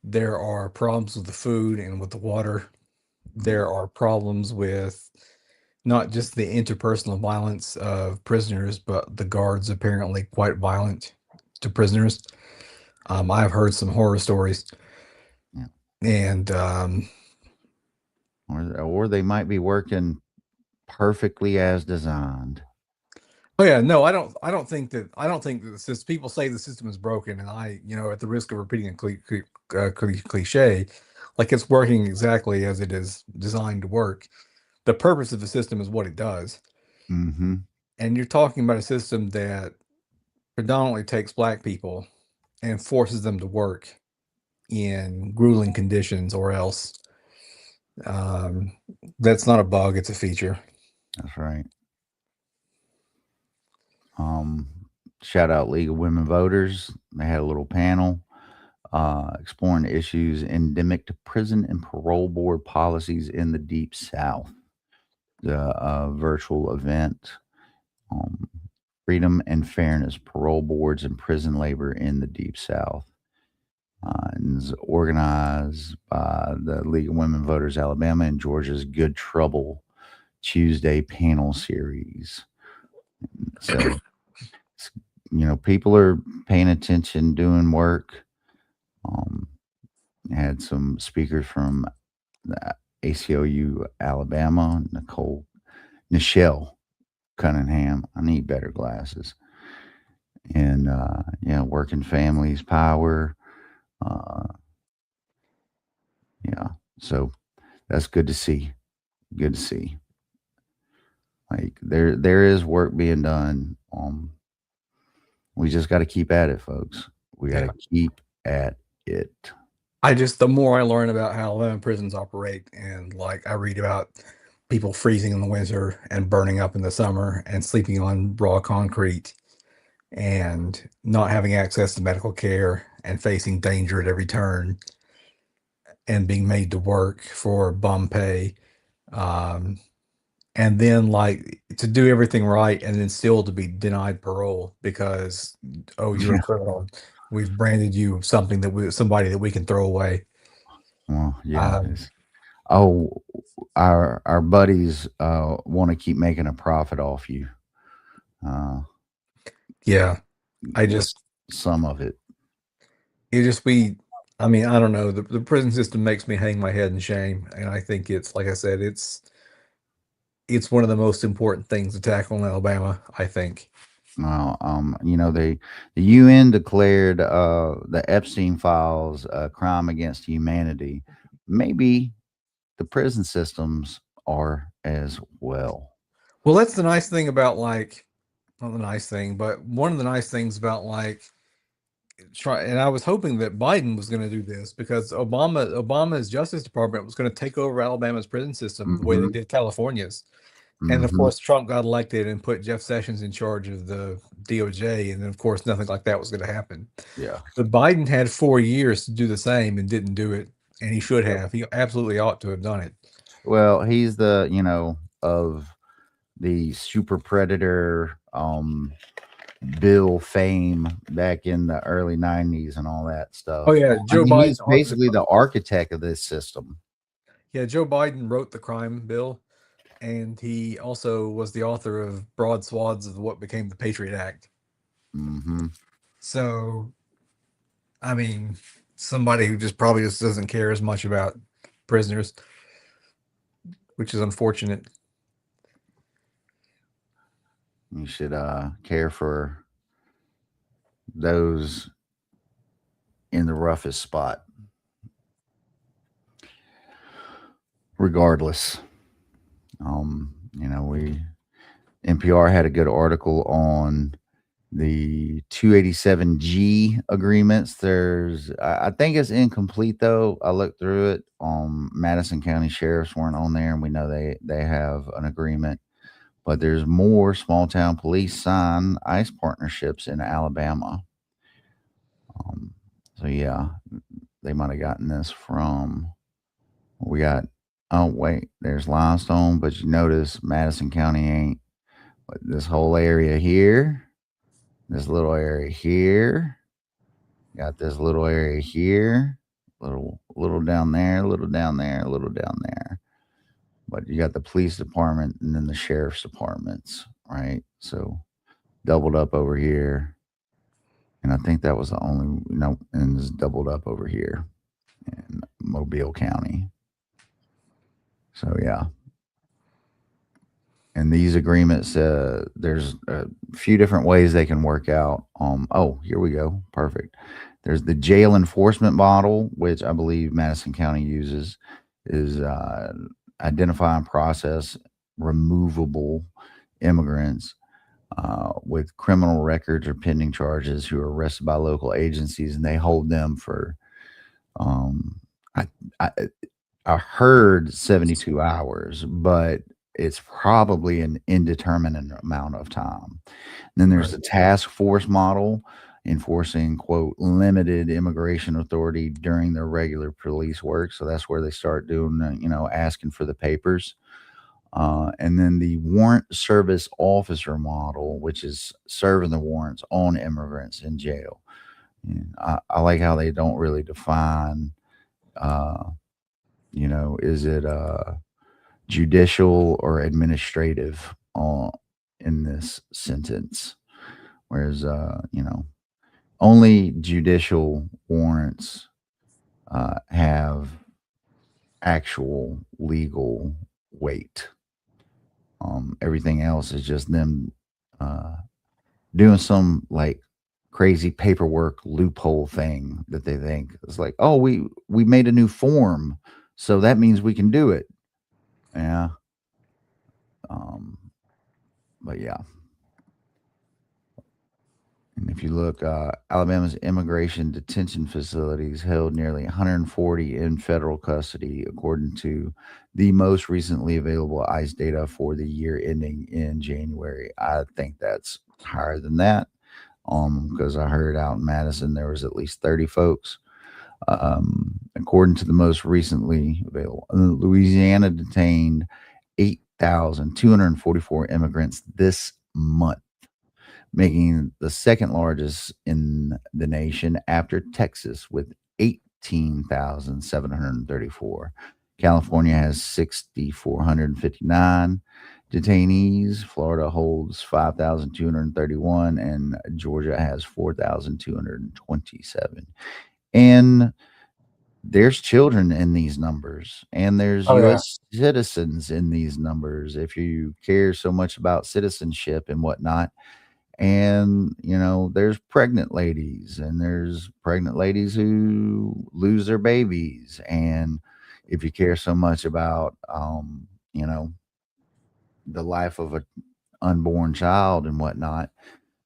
There are problems with the food and with the water. There are problems with not just the interpersonal violence of prisoners, but the guards apparently quite violent to prisoners. I've heard some horror stories, Yeah. and or they might be working perfectly as designed. oh yeah, no, I don't think that. I don't think that the system. People say the system is broken, and at the risk of repeating a cliche, like it's working exactly as it is designed to work. The purpose of the system is what it does, Mm-hmm. and you're talking about a system that predominantly takes black people and forces them to work in grueling conditions, or else. Um, that's not a bug; it's a feature. That's right. Shout out League of Women Voters. They had a little panel exploring issues endemic to prison and parole board policies in the Deep South. The virtual event, um, Freedom and Fairness, Parole Boards and Prison Labor in the Deep South. And is organized by the League of Women Voters Alabama and Georgia's Good Trouble Tuesday panel series. So, people are paying attention, doing work. Um, had some speakers from the ACLU Alabama, Nichelle Cunningham. I need better glasses. And working families power. Uh, yeah, so that's good to see. Good to see. Like there is work being done. We just got to keep at it, folks. We got to keep at it. The more I learn about how Alabama prisons operate, and like I read about people freezing in the winter and burning up in the summer and sleeping on raw concrete and not having access to medical care and facing danger at every turn and being made to work for bum pay. Um, and then like to do everything right and then still to be denied parole because, oh, you're a criminal. We've branded you somebody that we can throw away. Well, yeah. Um, Our buddies want to keep making a profit off you. yeah, I with just some of it. I mean, I don't know. The prison system makes me hang my head in shame, and I think it's like I said, it's one of the most important things to tackle in Alabama, I think. Well, the UN declared the Epstein files a crime against humanity. Maybe the prison systems are as well. Well, that's the nice thing about like, not the nice thing, but one of the nice things about like and I was hoping that Biden was going to do this because Obama's Justice Department was going to take over Alabama's prison system the way they did California's. And of course, Trump got elected and put Jeff Sessions in charge of the DOJ. And then, of course, nothing like that was going to happen. Yeah. But Biden had 4 years to do the same and didn't do it. And he should have. He absolutely ought to have done it. Well, he's of the super predator bill fame back in the early 90s and all that stuff. Oh, yeah. Joe Biden. He's basically the architect of this system. Yeah, Joe Biden wrote the crime bill. And he also was the author of broad swaths of what became the Patriot Act. Mm-hmm. So, I mean, somebody who probably doesn't care as much about prisoners, which is unfortunate. You should care for those in the roughest spot. Regardless. NPR had a good article on the 287G agreements. I think it's incomplete though. I looked through it. Madison County sheriffs weren't on there, and we know they have an agreement. But there's more small town police sign ICE partnerships in Alabama. So yeah, they might have gotten this from. We got. Oh wait, there's Limestone, but you notice Madison County ain't. But this whole area here, this little area here, got this little area here, little down there, little down there, little down there. But you got the police department and then the sheriff's departments, right? So doubled up over here. And I think that was the only, and it's doubled up over here in Mobile County. So yeah. And these agreements, there's a few different ways they can work out. Oh, here we go. Perfect. There's the jail enforcement model, which I believe Madison County uses, is identify and process removable immigrants with criminal records or pending charges who are arrested by local agencies, and they hold them for, I, I, I heard 72 hours, but it's probably an indeterminate amount of time. And then there's the task force model, enforcing, quote, limited immigration authority during their regular police work. So that's where they start doing, asking for the papers. And then the warrant service officer model, which is serving the warrants on immigrants in jail. And I like how they don't really define, is it judicial or administrative in this sentence? Whereas, only judicial warrants have actual legal weight. Everything else is just them doing some like crazy paperwork loophole thing that they think it's like, oh, we made a new form, so that means we can do it. Yeah. But yeah. And if you look, Alabama's immigration detention facilities held nearly 140 in federal custody, according to the most recently available ICE data for the year ending in January. I think that's higher than that, because I heard out in Madison there was at least 30 folks. According to the most recently available, Louisiana detained 8,244 immigrants this month, making the second largest in the nation after Texas with 18,734. California has 6,459 detainees. Florida holds 5,231, and Georgia has 4,227. And there's children in these numbers, and there's U.S. citizens in these numbers. If you care so much about citizenship and whatnot, and there's pregnant ladies, and there's pregnant ladies who lose their babies, and if you care so much about the life of an unborn child and whatnot,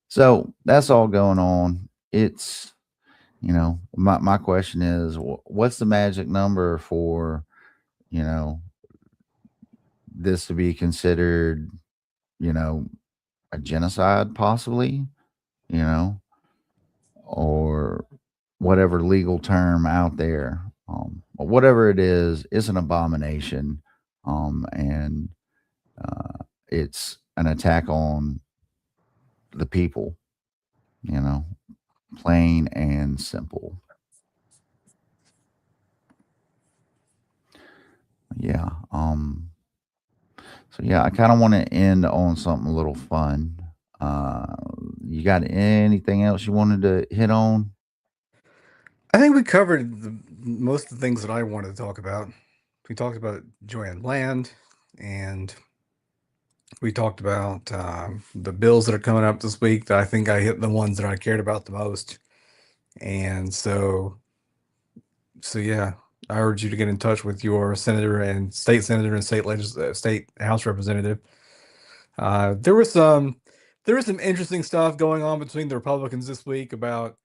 so that's all going on. It's my question is, what's the magic number for this to be considered a genocide, possibly, or whatever legal term out there. But whatever it is, it's an abomination. And it's an attack on the people, plain and simple. Yeah. So yeah, I kind of want to end on something a little fun. You got anything else you wanted to hit on? I think we covered most of the things that I wanted to talk about. We talked about Joanne Bland, and we talked about the bills that are coming up this week. That I think I hit the ones that I cared about the most. And so yeah, I urge you to get in touch with your senator and state house representative. There was some interesting stuff going on between the Republicans this week about,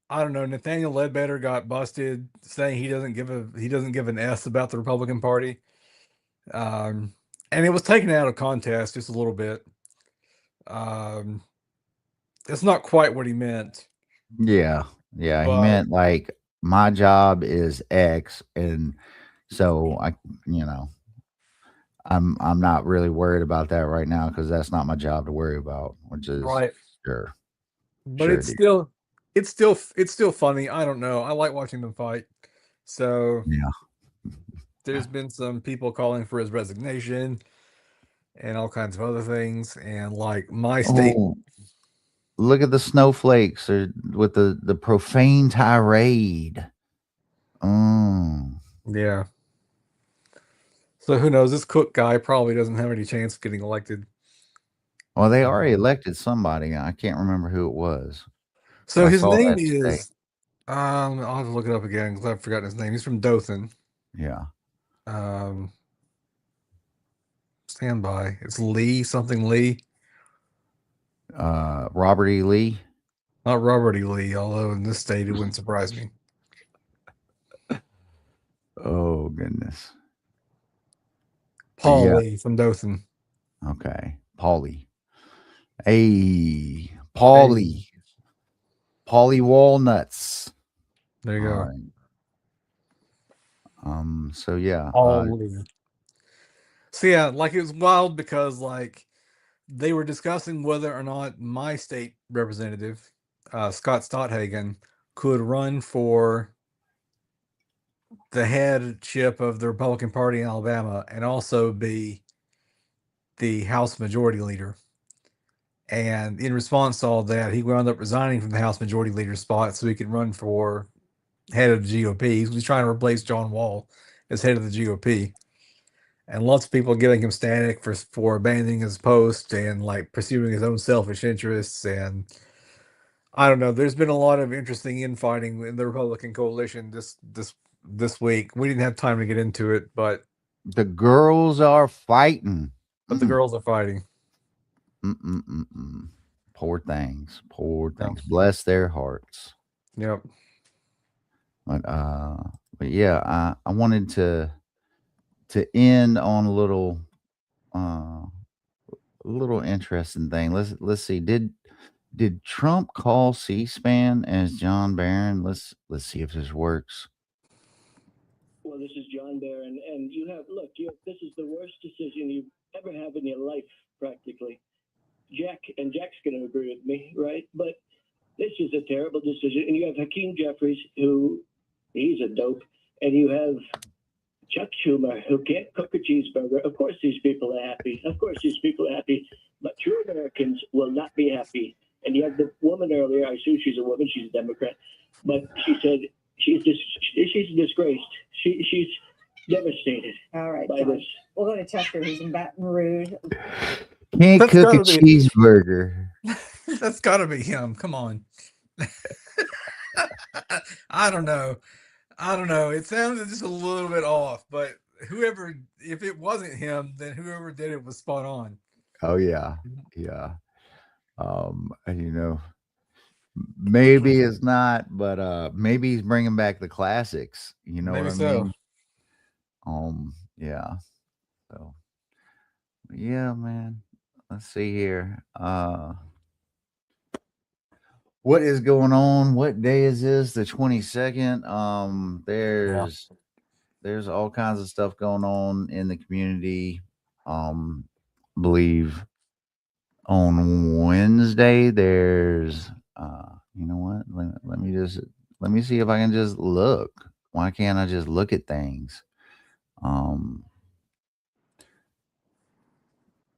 I don't know, Nathaniel Ledbetter got busted saying he doesn't give an S about the Republican Party. And it was taken out of context just a little bit. It's not quite what he meant. Yeah. Yeah. He meant like, my job is X. And so I'm not really worried about that right now, because that's not my job to worry about, which is right. Sure. But Sure, it's still funny. I don't know. I like watching them fight. So yeah. there's been some people calling for his resignation and all kinds of other things. And like my state, Oh, look at the snowflakes or with the profane tirade. Yeah. So who knows? This Cook guy probably doesn't have any chance of getting elected. Well, they already elected somebody. I can't remember who it was. So I his saw name that today. is I'll have to look it up again because I've forgotten his name. He's from Dothan. Yeah. Stand by. It's Lee, something Lee. Robert E. Lee. Not Robert E. Lee, although in this state it wouldn't surprise me. Oh goodness. Paul Yeah. Lee from Dothan. Okay. Paulie. Hey, Paulie. Paulie Walnuts. There you All go. right. So yeah. Paul Lee. So yeah, like it was wild because like they were discussing whether or not my state representative, Scott Stothagen, could run for the headship of the Republican Party in Alabama and also be the House Majority Leader. And in response to all that, he wound up resigning from the House Majority Leader spot so he could run for head of the GOP. He was trying to replace John Wall as head of the GOP. And lots of people giving him static for abandoning his post and like pursuing his own selfish interests. And I don't know. There's been a lot of interesting infighting in the Republican coalition this week. We didn't have time to get into it, but the girls are fighting. the girls are fighting. Poor things. Poor things. Yeah. Bless their hearts. Yep. But yeah, I wanted to end on a little interesting thing. Let's see. Did Trump call C-SPAN as John Barron? Let's see if this works. Well, this is John Barron, and this is the worst decision you ever have in your life, practically. Jack's going to agree with me, right? But this is a terrible decision. And you have Hakeem Jeffries, he's a dope, and you have Chuck Schumer, who can't cook a cheeseburger. Of course these people are happy. But true Americans will not be happy. And you have the woman earlier, I assume she's a woman, she's a Democrat, but she said she's disgraced. She's devastated. All right, by John. this. We'll go to Chester, who's in Baton Rouge. Can't That's cook a gotta be- cheeseburger. That's got to be him. Come on. I don't know. It sounded just a little bit off, but if it wasn't him, then whoever did it was spot on. Oh yeah. Maybe it's not, but maybe he's bringing back the classics. You know Maybe what I so. mean? Yeah. So, yeah, man. Let's see here. What is going on? What day is this? The 22nd. There's all kinds of stuff going on in the community. Believe on Wednesday there's you know what? Let me see if I can just look. Why can't I just look at things?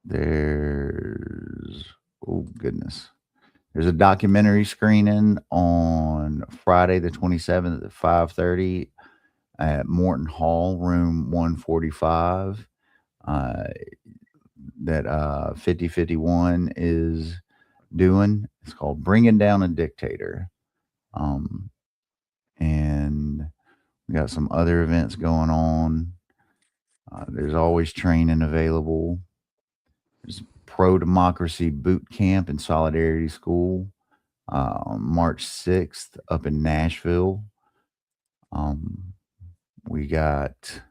There's There's a documentary screening on Friday the 27th at 5:30 at Morton Hall, room 145. That 5051 is doing. It's called Bringing Down a Dictator. And we got some other events going on. There's always training available. There's pro-democracy boot camp and solidarity school on March 6th up in Nashville. We got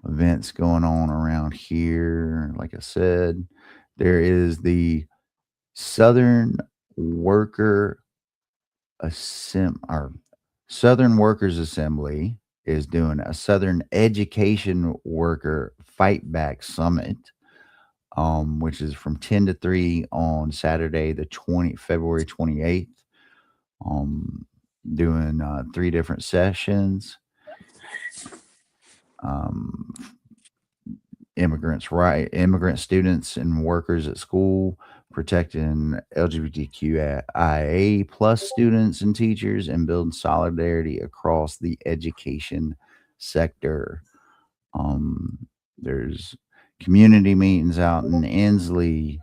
events going on around here. Like I said, there is the Southern Workers Assembly is doing a Southern Education Worker Fight Back Summit, which is from 10 to 3 on Saturday, February 28th. Doing 3 different sessions. Immigrant students and workers at school protecting LGBTQIA plus students and teachers, and building solidarity across the education sector. There's community meetings out in Inslee,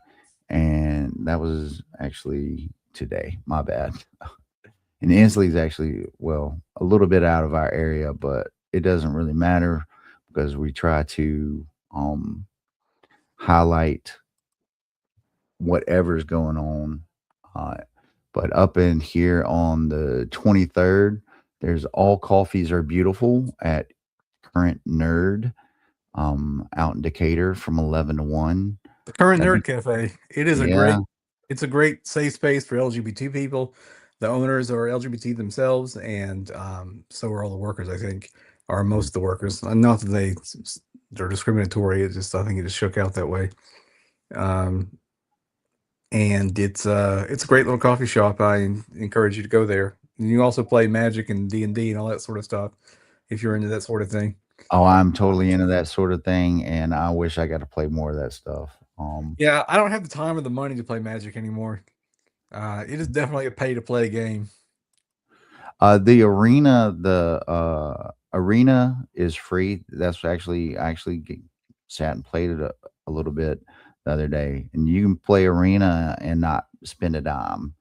and that was actually today. My bad. And Inslee is actually, well, a little bit out of our area, but it doesn't really matter because we try to highlight whatever's going on. Uh, but up in here on the 23rd, there's All Coffees Are Beautiful at Current Nerd out in Decatur from 11 to 1. The Current That'd Nerd be- Cafe. It is Yeah. it's a great safe space for LGBT people. The owners are LGBT themselves, and so are all the workers. I think, or most of the workers. Not that they're discriminatory. It's just I think it just shook out that way. And it's a great little coffee shop. I encourage you to go there. And you also play Magic and D&D and all that sort of stuff if you're into that sort of thing. Oh, I'm totally into that sort of thing, and I wish I got to play more of that stuff. Yeah, I don't have the time or the money to play Magic anymore. It is definitely a pay-to-play game. The arena is free. That's actually I actually sat and played it a little bit the other day, and you can play arena and not spend a dime.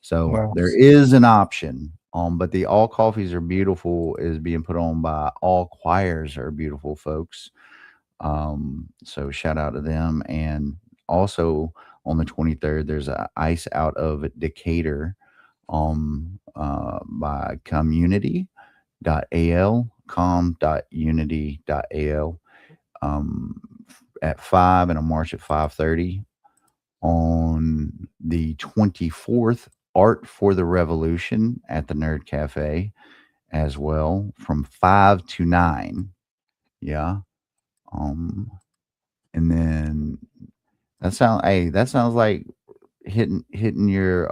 So Wow. there is an option. But the All Coffees Are Beautiful is being put on by All Choirs Are Beautiful folks. So shout out to them. And also on the 23rd, there's a ice out of Decatur by com.unity.al at 5 and a march at 5:30. On the 24th, Art for the Revolution at the Nerd Cafe as well from 5 to 9. Yeah. And then that sounds like hitting your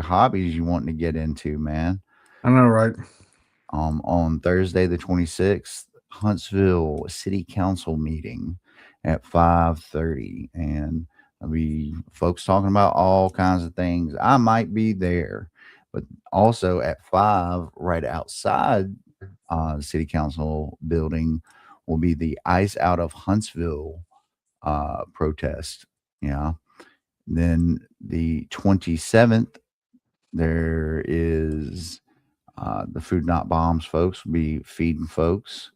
hobbies you want to get into, man. I know, right? On Thursday the 26th, Huntsville City Council meeting at 5:30, and there'll be folks talking about all kinds of things. I might be there, but also at 5, right outside the City Council building, will be the Ice Out of Huntsville protest. Yeah. Then the 27th, there is the Food Not Bombs folks will be feeding folks.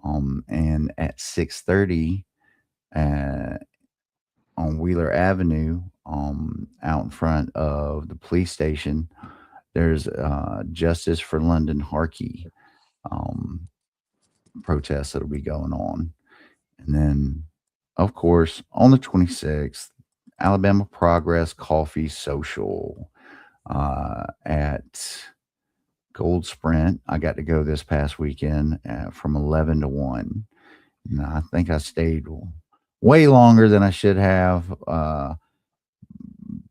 And at 6:30 on Wheeler Avenue, out in front of the police station, there's Justice for London Harkey protest that'll be going on. And then, of course, on the 26th, Alabama Progress Coffee Social at Gold Sprint. I got to go this past weekend from 11 to 1. And I think I stayed way longer than I should have,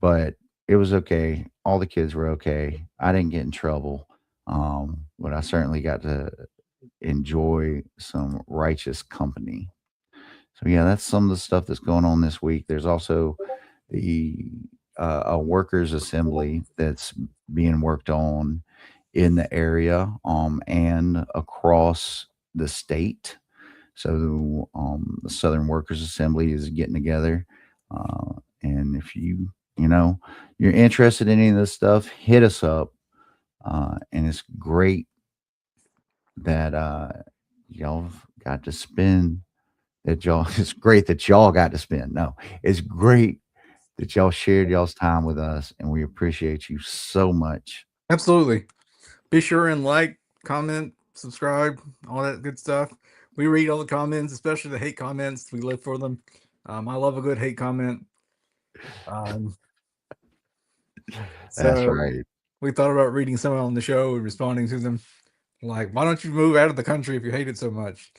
but it was okay. All the kids were okay. I didn't get in trouble, but I certainly got to enjoy some righteous company. So yeah, that's some of the stuff that's going on this week. There's also the a workers' assembly that's being worked on in the area and across the state. So the Southern Workers Assembly is getting together, and if you're interested in any of this stuff, hit us up. And it's great that y'all got to spend that y'all. It's great that y'all got to spend. No, it's great that y'all shared y'all's time with us, and we appreciate you so much. Absolutely. Be sure and like, comment, subscribe, all that good stuff. We read all the comments, especially the hate comments. We live for them. I love a good hate comment. That's So right. we thought about reading some on the show and responding to them. Like, why don't you move out of the country if you hate it so much?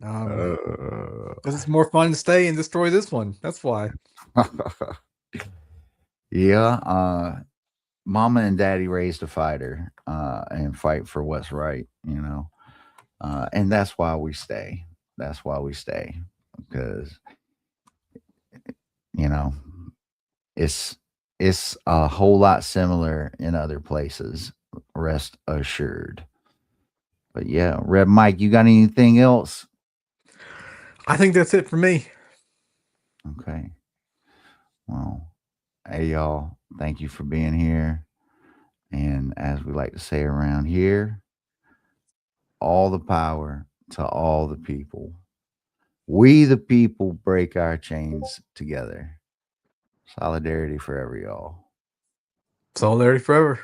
Because it's more fun to stay and destroy this one. That's why. Yeah. Mama and daddy raised a fighter and fight for what's right, and that's why we stay. That's why we stay, because, it's a whole lot similar in other places. Rest assured. But yeah, Red Mike, you got anything else? I think that's it for me. Okay. Well, hey y'all, thank you for being here. And as we like to say around here, all the power to all the people. We the people break our chains together. Solidarity forever, y'all. Solidarity forever.